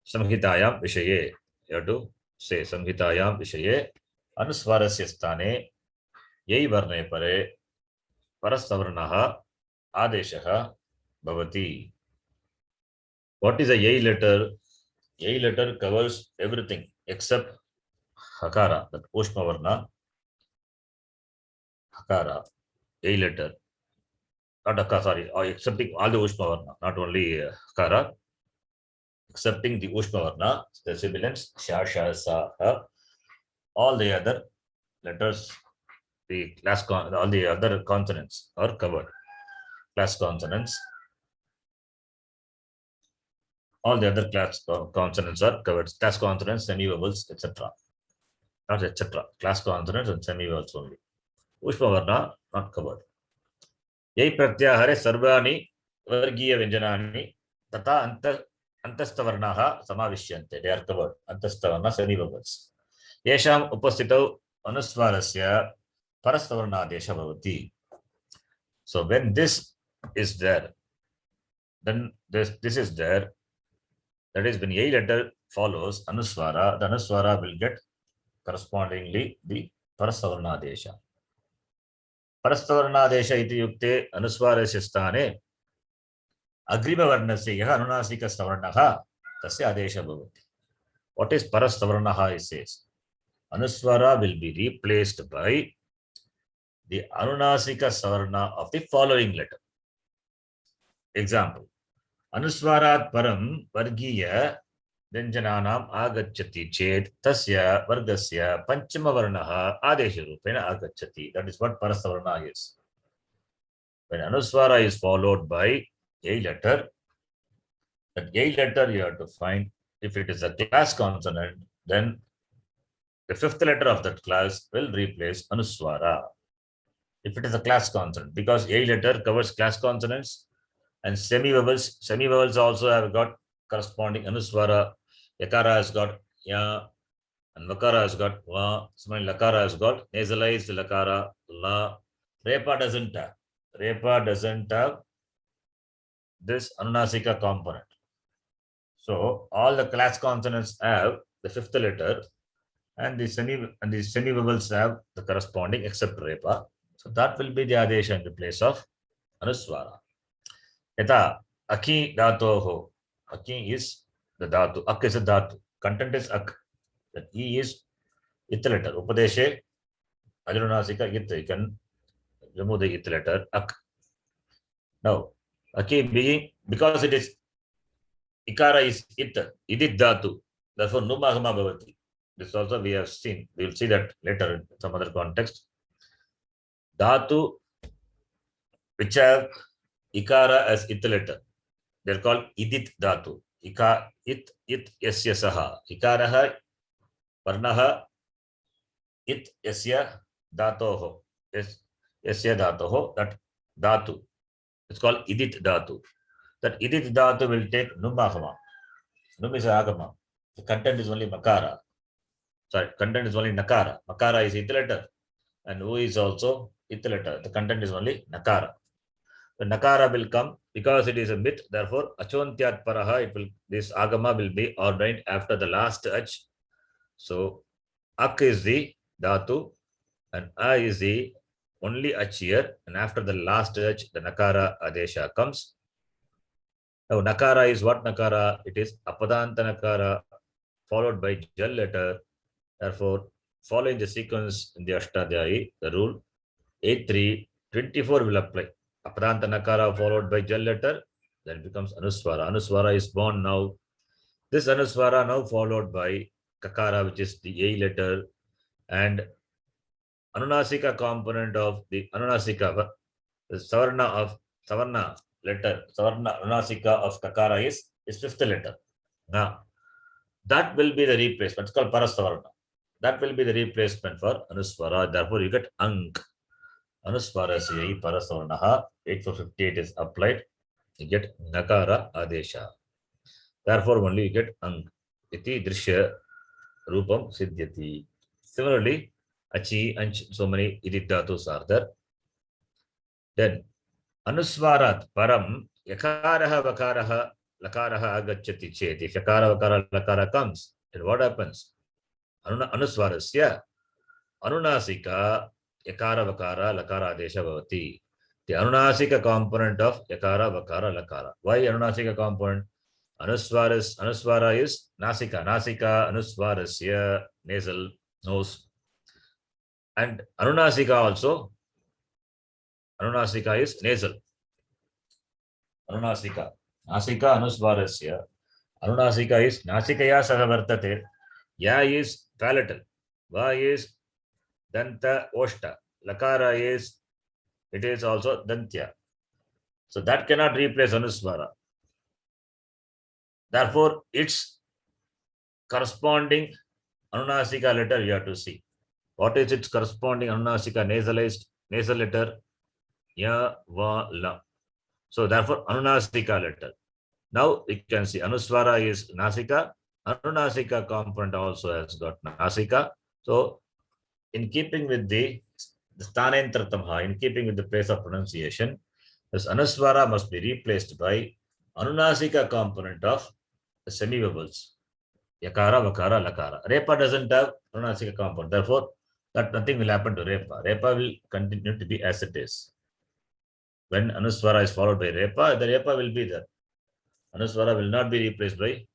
Samhitayam Vishaye. You have to say Samhitayam Vishaye. Anusvarasya Sthane Yai Varne Pare Parastavarnaha Adeshaha Bhavati. What is a Yai letter? Yai letter covers everything except Hakara, that Ushma Varna. Hakara, Yai letter. Not Hakara, sorry, accepting all the Ushma Varna, not only Hakara. Excepting the Ushma Varna, the sibilants, Sha, Sha, Sa, Ha. All the other letters, all the other consonants are covered. Class consonants. All the other class consonants are covered. Class consonants, semi-vowels, etc. Not etc. Class consonants and semi-vowels only. Ushma Varna not covered. Yai pratyahare sarvani vargiya vyanjanani tata antastavarnaha samavishyante. They are covered. Antastavarna semi-vowels. Yesham upastitau anusvarasya parastavarnadesha bhavati. So when this is there, then this is there. That is, when a letter follows Anusvara, the Anusvara will get correspondingly the Parastavarnadesha. Parastavarnadesha iti yukte Anusvarasya sthane Agrima Varnasya yaha Anunasika Stavarnaha tasya adesha bhavati. What is Parastavarnaha? It says Anusvara will be replaced by the Anunasika Savarna of the following letter. Example. Anusvarat param vargiya vyanjananam agacchati ched tasya vargasya panchama varnaha adesha rupena agacchati. That is what Parastavarna is. When Anusvara is followed by a letter, that a letter you have to find, if it is a class consonant, then the fifth letter of that class will replace Anusvara. If it is a class consonant, because a letter covers class consonants, and semi-vowels also have got corresponding Anusvara. Yakara has got Ya, and Vakara has got Va. Similarly, Lakara has got nasalized Lakara, La. Repa doesn't have. Repa doesn't have this Anunasika component. So all the class consonants have the fifth letter, and the semi-vowels have the corresponding except Repa. So that will be the Adesha in the place of Anusvara. Yata Aki dhatoho. Aki is the dhatu. Ak is a dhatu. Content is ak. That E is it letter. Upadeshe Ajnanasika it. You can remove the it letter. Ak. Now, Aki being, because it is Ikara is it. Idit dhatu. Therefore, Numahama bhavati. This also we have seen. We will see that later in some other context. Dhatu which have Ikara as it letter. They are called idit dhatu. Ika it yasya saha. Ikaraha varnaha it yasya dhatoho. Yasya dhatoho. That dhatu. It's called idit dhatu. That idit dhatu will take numahama. Num is agama. The content is only makara. Sorry, content is only nakara. Makara is it letter. And who is also it letter. The content is only nakara. The nakara will come because it is a bit. Therefore, achontyat paraha, it will, this agama will be ordained after the last ach. So, ak is the dhatu and a is the only ach here. And after the last ach, the nakara adesha comes. Now, nakara is what nakara? It is apadanta nakara followed by jal letter. Therefore, following the sequence in the Ashtadhyayi, the rule 8.3.24 will apply. Apadanta nakara followed by jal letter, then it becomes anuswara. Anuswara is born now. This anuswara now followed by kakara, which is the A letter, and anunasika component of the anunasika, the savarna letter, savarna anunasika of kakara is fifth letter. Now, that will be the replacement. It's called parasavarna. That will be the replacement for anuswara. Therefore, you get ank. Anuswara siya parasavarnaha. 8.458 is applied. You get nakara adesha. Therefore, only you get ank. Iti drishya rupam siddhyati. Similarly, achi, anch, so many idit dhatus are there. Then, anuswarat param yakaraha vakaraha lakaraha agacchati chet. If yakara vakara lakara comes, then what happens? Anuswarasya anunasika yakara vakara lakara adesha bhavati. The anunasika component of yakara vakara lakara. Why anunasika component? Anuswara is nasika. Nasika anuswarasya nasal nose. And anunasika also. Anunasika is nasal. Anunasika. Nasika anuswarasya. Anunasika is nasikaya sahavartate. Ya is palatal. Va is danta oshta. Lakara is, it is also dantya. So that cannot replace anuswara. Therefore, its corresponding anunasika letter you have to see. What is its corresponding anunasika nasalized nasal letter? Ya, va, la. So therefore, anunasika letter. Now you can see anuswara is nasika. Anunasika component also has got nasika. So, in keeping with the sthanentratamha, in keeping with the place of pronunciation, this anuswara must be replaced by anunasika component of the semi-vowels. Yakara, vakara, lakara. Repa doesn't have anunasika component. Therefore, that nothing will happen to repa. Repa will continue to be as it is. When anuswara is followed by repa, the repa will be there. Anuswara will not be replaced by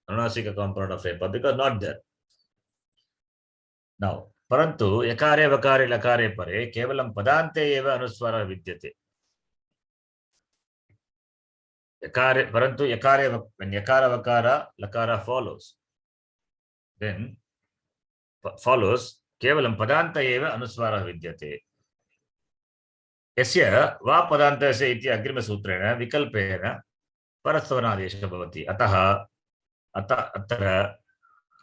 anunasika component of repa because not there. Now, parantu yakare vakare lakare pare kevalam padante eva anuswara vidyate. Yakare, parantu yakare, when yakara vakara lakara follows, then follows kevalam padanta eva anuswara vidyate. Yasya va padantase iti agrima sutrena vikalpena parasvarnadesha bhavati. Ataha atra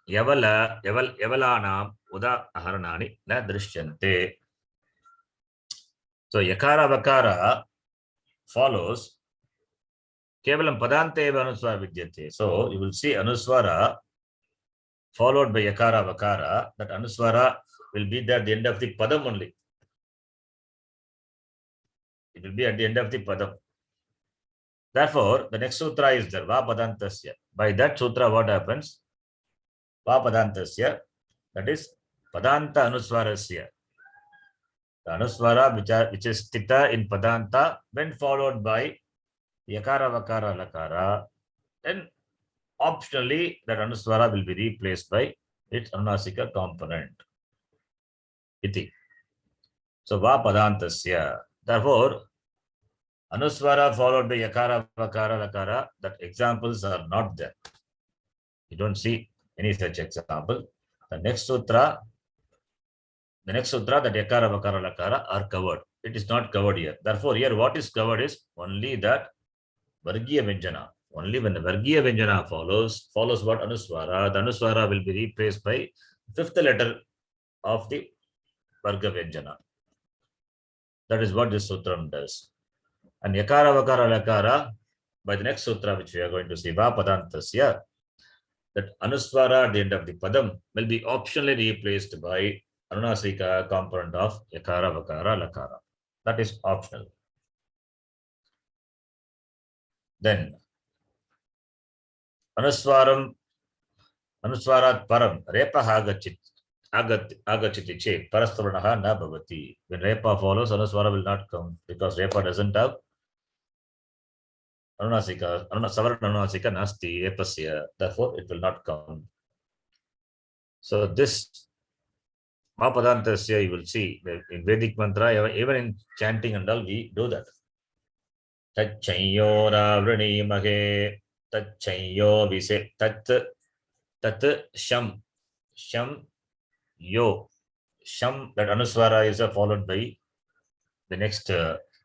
yavalanam udaharanani na drishyante. So yakara vakara follows kevalam padante eva anuswara vidyate. So you will see anuswara followed by yakara vakara. That anuswara will be there at the end of the padam only. It will be at the end of the padam. Therefore, the next sutra is there, va padantasya. By that sutra, what happens? Va padantasya, that is padanta anuswarasya. The anuswara which is stita in padanta when followed by yakara, vakara, lakara, then optionally that anuswara will be replaced by its anunasika component. Iti. So va padantasya. Therefore, anuswara followed by yakara, vakara, lakara, that examples are not there. You don't see any such example. The next sutra, that yakara, vakara, lakara are covered. It is not covered here. Therefore, here what is covered is only that Vargiya Vyanjana. Only when the Vargiya Vyanjana follows what Anuswara, the Anuswara will be replaced by fifth letter of the Varga Vyanjana. That is what this sutram does. And Yakara, Vakara, Lakara, by the next sutra which we are going to see, Va Padantasya, that Anuswara at the end of the Padam will be optionally replaced by Anunasika component of Yakara, Vakara, Lakara. That is optional. Then Anuswarat param repa agachiti chet parastvaranaha na bhavati. When repa follows, anuswara will not come because repa doesn't have anunasika, savarna anunasika nasti repasya. Therefore, it will not come. So this Mapadantasya you will see in Vedic mantra, even in chanting and all, we do that. Tachayora vranimahe tachayo vise tat sham yo sham, that anuswara is followed by the next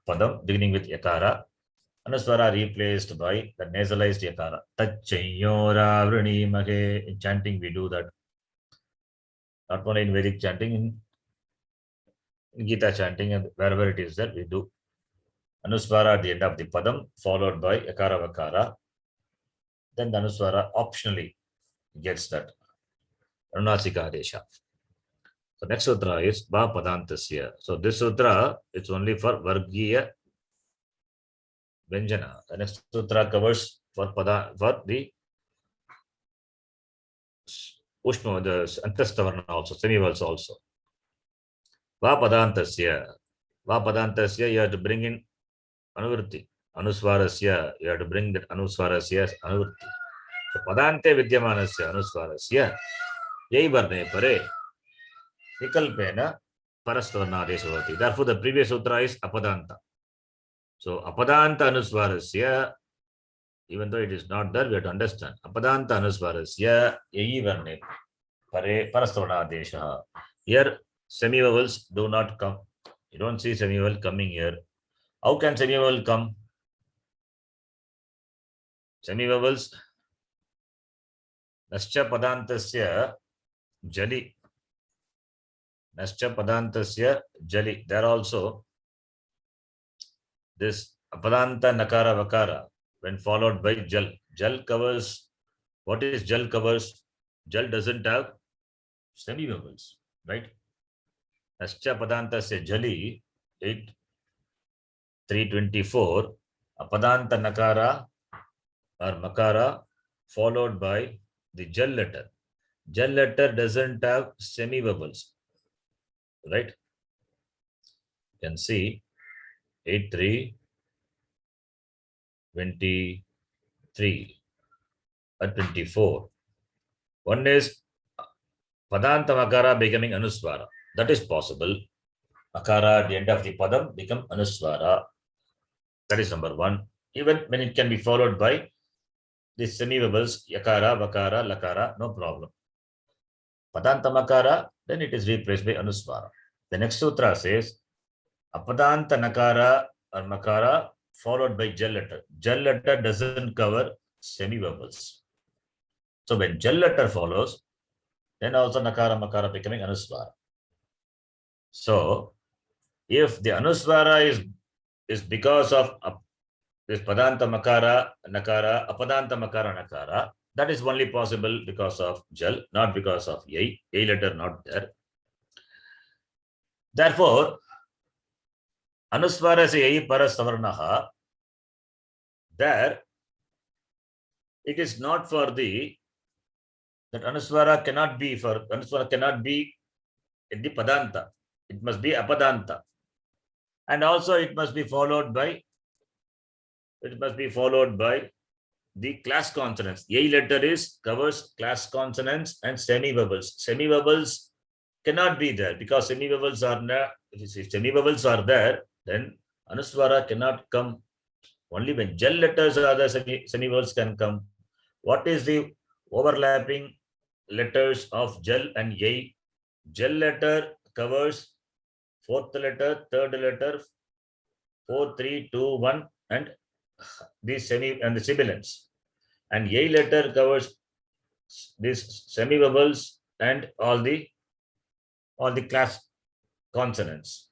padam beginning with yakara. Anuswara replaced by the nasalized yakara. Tachayora vranimahe. In chanting we do that. Not only in Vedic chanting, in Gita chanting, and wherever it is that we do. Anuswara at the end of the padam followed by yakara vakara. Then the anuswara optionally gets that anunasika adesha. So next sutra is Va Padantasya. So this sutra is only for Vargiya Vyanjana. The next sutra covers for the Ushma, the Antastavarna also, semi-vowels also. Va Padantasya. Va Padantasya, you have to bring in Anuvritti. Anuswarasya, you have to bring that Anuswarasya Anuvritti. So Padante Vidyamanasya Anuswarasya Yai Varne Pare Vikalpena Parastvarna Adeshavati. Therefore, the previous sutra is Apadanta. So Apadanta Anuswarasya, even though it is not there, we have to understand. Apadanta Anuswarasya Yai Varne Pare Parastvarna Adesha. Here, semi-vowels do not come. You don't see semi-vowel coming here. How can semi-vowel come? Semi-vowels Nascha Padantasya Jali. Nascha Padantasya Jali. There also this Apadanta Nakara Vakara when followed by Jal. Jal covers, what is Jal covers? Jal doesn't have semi-vowels, right? Nascha Padantasya Jali 324. Apadanta Nakara or Makara followed by the Jal letter. Jal letter doesn't have semi-vowels, right? You can see 8323 or 24. One is Padanta Makara becoming Anuswara. That is possible. Makara at the end of the Padam become Anuswara. That is number one. Even when it can be followed by the semi-vowels, Yakara, Vakara, Lakara, no problem. Padanta Makara, then it is replaced by Anuswara. The next sutra says, Apadanta Nakara or Makara followed by Jal letter. Jal letter doesn't cover semi-vowels. So when Jal letter follows, then also Nakara, Makara becoming Anuswara. So if the Anuswara is because of this Padanta Makara, Nakara, Apadanta Makara, Nakara, that is only possible because of Jal, not because of Yai. Yai letter not there. Therefore, Anuswara se Yai Parastavarnaha, there it is not for that Anuswara cannot be in the Padanta. It must be Apadanta. And also it must be followed by it must be followed by the class consonants. A letter is covers class consonants and semi-vowels. Semi-vowels cannot be there because semi-vowels are not, if semi-vowels are there, then Anuswara cannot come. Only when gel letters are the semi-vowels can come. What is the overlapping letters of gel and yai? Gel letter covers fourth letter, third letter, 4, 3, 2, 1, and the semi and the sibilants. And yai letter covers these semi-vowels and all the class consonants.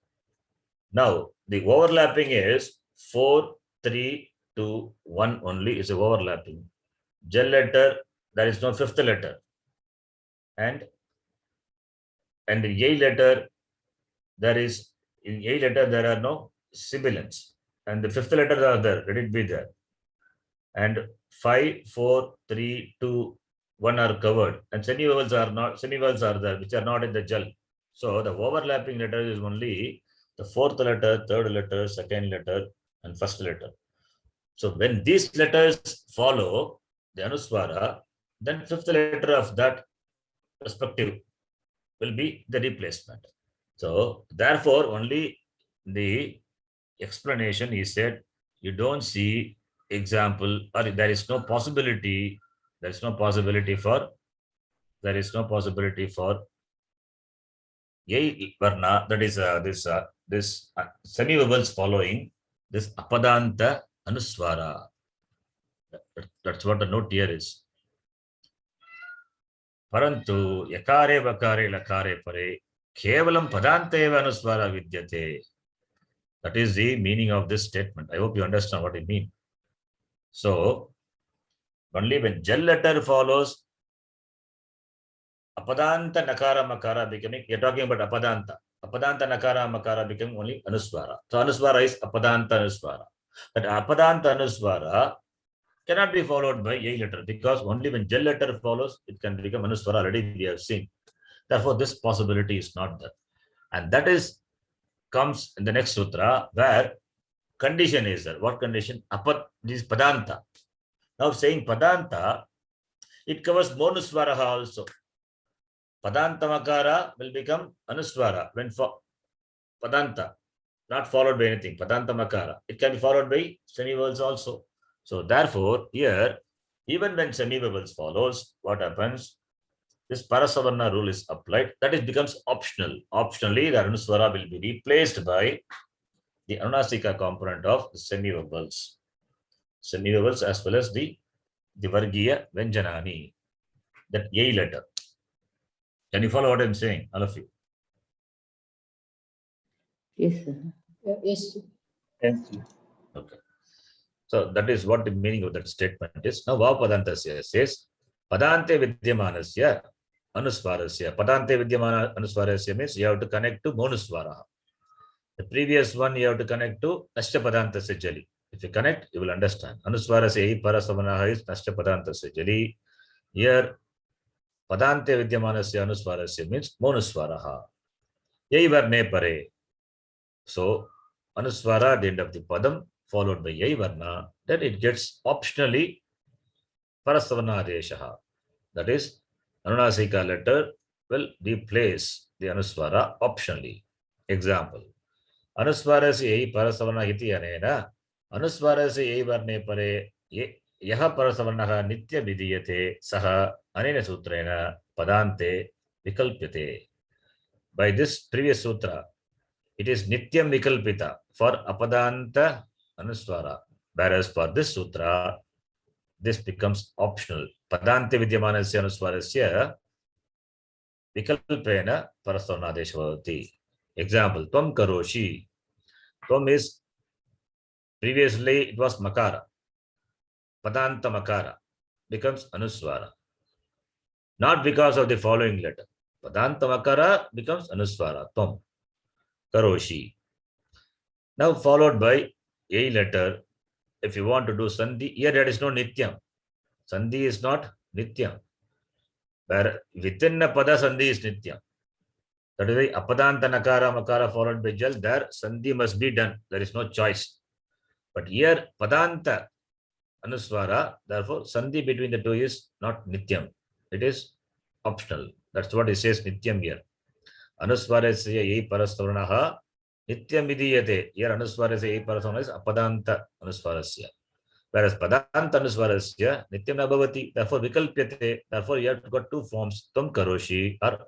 Now the overlapping is 4, 3, 2, 1 only is overlapping. Gel letter, there is no fifth letter. And in yai letter, there is, in yai letter, there are no sibilants. And the fifth letters are there, let it be there. And 5, 4, 3, 2, 1 are covered. And semi-vowels are not, semi-vowels are there, which are not in the gel. So the overlapping letter is only the fourth letter, third letter, second letter, and first letter. So when these letters follow the Anuswara, then fifth letter of that respective will be the replacement. So therefore, only the explanation is said, you don't see example, or there is no possibility for yai varna, that is this semi-vowels following this apadanta anuswara. That's what the note here is. Parantu yakare vakare lakare pare kevalam padante eva anuswara vidyate. That is the meaning of this statement. I hope you understand what it means. So only when gel letter follows apadanta nakara makara becoming, you're talking about apadanta. Apadanta nakara makara becoming only anuswara. So anuswara is apadanta anuswara. But apadanta anuswara cannot be followed by yai letter because only when gel letter follows, it can become anuswara. Already we have seen. Therefore, this possibility is not there. And that is comes in the next sutra where condition is there. What condition? This is padanta. Now saying padanta, it covers monuswara also. Padanta makara will become anuswara when padanta, not followed by anything. Padanta makara. It can be followed by semi-vowels also. So therefore, here, even when semi-vowels follows, what happens? This Parasavarna rule is applied. That it becomes optional. Optionally, the Anuswara will be replaced by the Anunasika component of the semi-vowels. Semi-vowels as well as the Vargiya Vyanjanani, that yai letter. Can you follow what I'm saying, all of you? Yes, sir. Yes. Okay. So that is what the meaning of that statement is. Now, Vapadantasya says, Padante Vidyamanasya Anuswarasya. Padante Vidyamana Anuswarasya means you have to connect to Monuswara. The previous one you have to connect to Nashtapadantasya Jali. If you connect, you will understand. Anuswarasya Parasavanaha is Nashtapadantasya Jali. Here, Padante Vidyamanasya Anuswarasya means Monuswaraha. Yai varne pare. So, Anuswara at the end of the Padam followed by Yai varna, then it gets optionally Parasavana Adeshaha. That is, Anunasika letter will replace the Anuswara optionally. Example, Anuswarasya Yai Parasavana Hiti Anena, Anuswarasya Yai varne pare Yaha Parasavanaha Nitya Vidiyate Saha Anena Sutrena Padante Vikalpyate. By this previous sutra, it is Nityam Vikalpita for Apadanta Anuswara. Whereas for this sutra, this becomes optional. Padante Vidyamanasya Anuswarasya Vikalpena Parasavana Adeshavati. Example, Tvam Karoshi. Tvam is, previously it was Makara. Padanta Makara becomes Anuswara. Not because of the following letter. Padanta Makara becomes Anuswara. Tvam Karoshi. Now followed by a letter. If you want to do Sandhi, here there is no Nityam. Sandhi is not Nityam. Where within a Pada Sandhi is Nityam. That is why Apadanta Nakara Makara followed by Jal, there Sandhi must be done. There is no choice. But here Padanta Anuswara, therefore Sandhi between the two is not Nityam. It is optional. That's what it says Nityam here. Anuswarasya Yai Parastavarnaha Nityam Vidiyate. Here Anuswarasya Yai Parastavarnaha is Apadanta Anuswarasya. Whereas Padanta Anuswarasya Nityam Nabhavati, therefore Vikalpyate, therefore you have got two forms, Tvam Karoshi or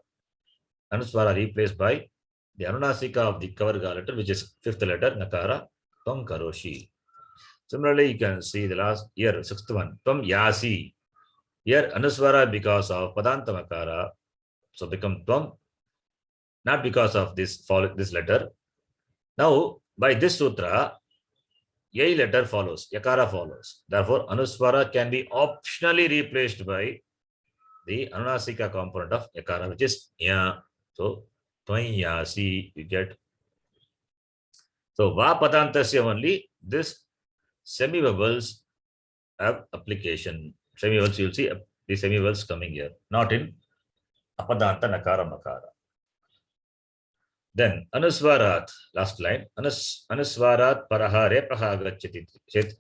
Anuswara replaced by the Anunasika of the Kavarga letter, which is fifth letter, Nakara, Tvam Karoshi. Similarly, you can see the last year, sixth one, Tvam Yasi. Here Anuswara because of Padanta Makara, so become Tvam, not because of this letter. Now, by this sutra, Yai letter follows, Yakara follows. Therefore, Anuswara can be optionally replaced by the Anunasika component of Yakara, which is Ya. So, Tvayasi, you get. So, Va Padantasya only, this semi-vowels have application. Semi-vowels, you'll see the semi-vowels coming here, not in Apadanta Nakara Makara. Then Anuswarat, last line, Anuswarat Paraha Repaha Gachati.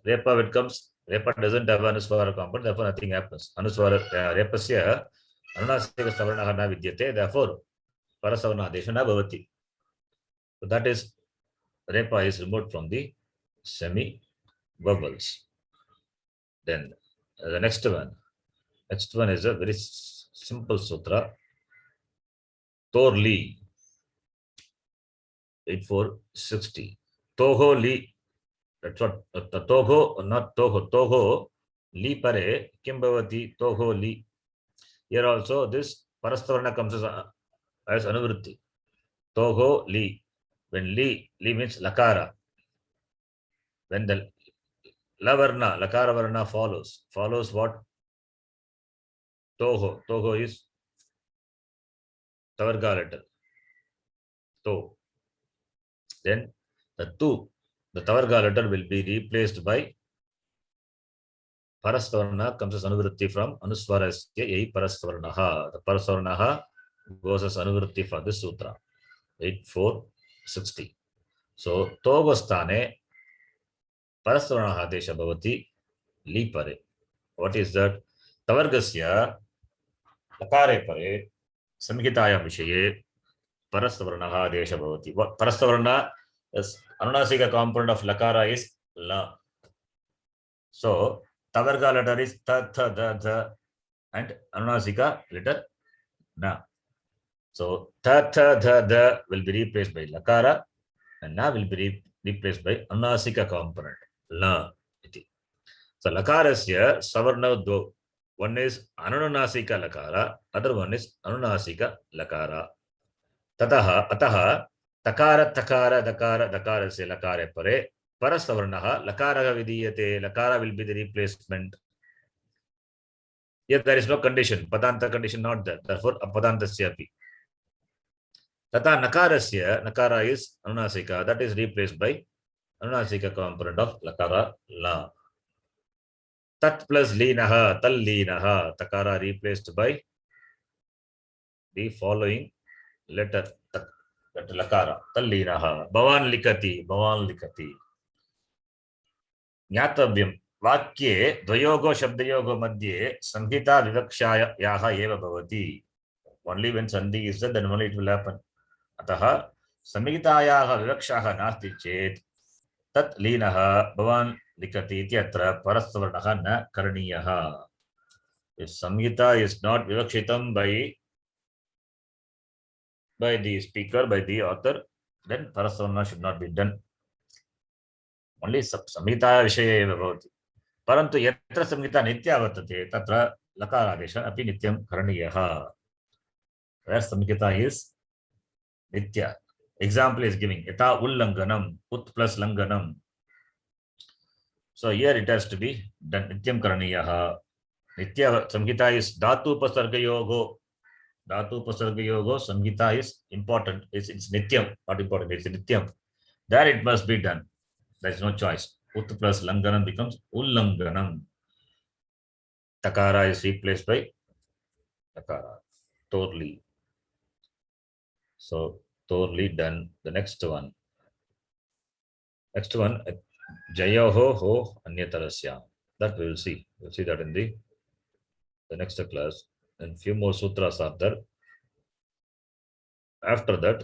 Repa, when it comes, Repa doesn't have Anuswara component, therefore nothing happens. Anuswara Repasya, Anunasika Savarnaha na Vidyate, therefore Parasavarna Deshana Bhavati. So that is, Repa is removed from the semi vowels. Then the next one is a very simple sutra. Torli 8460. Toho li. That's what Toho, not Toho. Toho li pare kimbavati Toho li. Here also this Parastavarna comes as Anuvritti. Toho li. When li means Lakara. When the Lavarna, Lakara Varna follows what? Toho. Toho is Tavarga letter. To. Then the Tavarga letter will be replaced by Parastavarna comes as Anuvritti from Anuswarasya Yai Parastavarnaha. The Parastavarnaha goes as Anuvritti for this sutra. 8460. So Togostane Parastavarnaha Desha Bhavati Lipare. What is that? Tavargasya Lakare Pare Samhitaya Vishaye Parastavarnaha Desha Bhavati. What Parastavarna is Anunasika component of Lakara is La. So Tavarga letter is Ta, Tha, Da, Tha, and Anunasika letter Na. So Ta, Tha, Da, Da will be replaced by Lakara and Na will be replaced by Anunasika component La. So Lakarasya Savarna Do. One is Anunasika Lakara, other one is Anunasika Lakara. Tataha, Ataha, Takara, Takara, Dakara, Dakarasya Lakare Pare, Parasavarnaha, Lakara Vidiyate, Lakara will be the replacement. Yet there is no condition, Padanta condition not there, therefore Apadantasyapi. Tata Nakarasya, Nakara is Anunasika, that is replaced by Anunasika component of Lakara La. Tat plus Linaha, Tal Linaha, Takara replaced by the following letter, that Lakara, Tal Linaha, Bhavan Likati. Nyatavyam. Vakye Dvayogo Shabdayogo Madhye Samhita Vivakshaya Yaha Eva Bhavati. Only when Sandhi is there, then only it will happen. Ataha Samhitayaha Vivakshaha Nasti Chet Tat Linaha Bhavan Likati Ityatra Parastavarnaha Na Karaniyaha. If Samhita is not Vivakshitam by the speaker, by the author, then Parastavarna should not be done. Only Samhita Vishaya Eva Bhavati. Parantu yatra samhita nitya vartate tatra lakaradesha api nityam karaniyaha. Where samhita is nitya. Example is giving yata ullanganam, ut plus langanam. So here it has to be done nityam karaniyaha. Nitya samhita is dhatu upasarga yogo. Dhatu upasarga yogo samhita is important. It's nityam, not important. It's nityam. There it must be done. There is no choice. Ut plus langanam becomes ullanganam. Takara is replaced by Takara. Totally. So totally done. The next one. Jayoho ho anyatarasya. That we will see. We'll see that in the next class. And few more sutras are there. After that,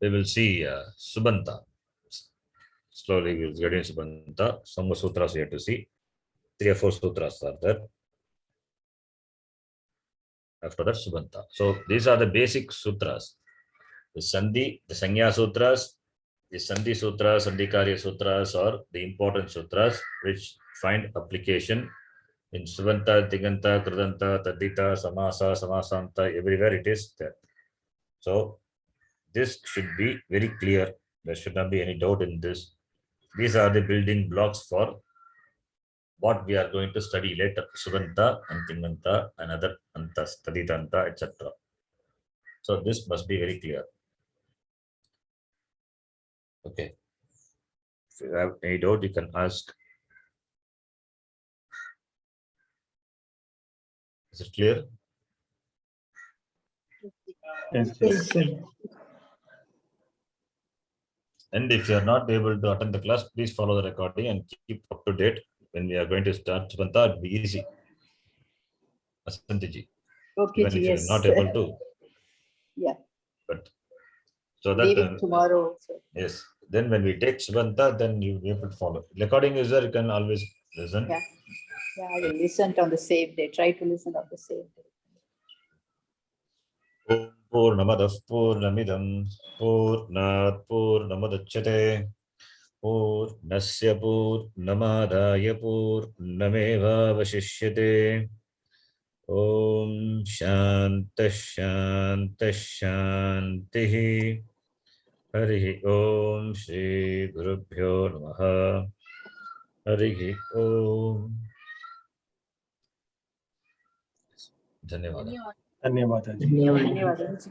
we will see Subanta. Slowly we'll get into Subanta. Some more sutras we have to see. 3 or 4 sutras are there. After that, Subanta. So these are the basic sutras. The Sandhi, the Sanya sutras, the Sandhi sutras, Sandhikarya sutras are the important sutras which find application in Subanta, Tiganta, Kridanta, Tadita, Samasa, Samasanta, everywhere it is there. So this should be very clear. There should not be any doubt in this. These are the building blocks for what we are going to study later, Subanta and Tinganta and other Antas, Taditanta, etc. So this must be very clear. Okay. If you have any doubt, you can ask. Is it clear? Yes, Yes, yes. sir. And if you are not able to attend the class, please follow the recording and keep up to date. When we are going to start Subanta, it will be easy. Asantiji. Okay, Even if you are yes. not able to, Yeah, but so that leaving tomorrow also. yes, then when we take Subanta, then you will be able to follow. Recording is there, you can always listen. Yeah. Yeah, I will listen on the same day. Try to listen on the same day. Om Purnamadah Purnamidam Purnat Purnamudachyate Purnasya Purnamadaya Purnameva Vashishyate. Om Shanta Shanta Shanti. Harihi Om Shri Gurubhyo Namaha. Harihi Om. Dhanyawad. धन्यवाद जी. धन्यवाद. Dhanyawad.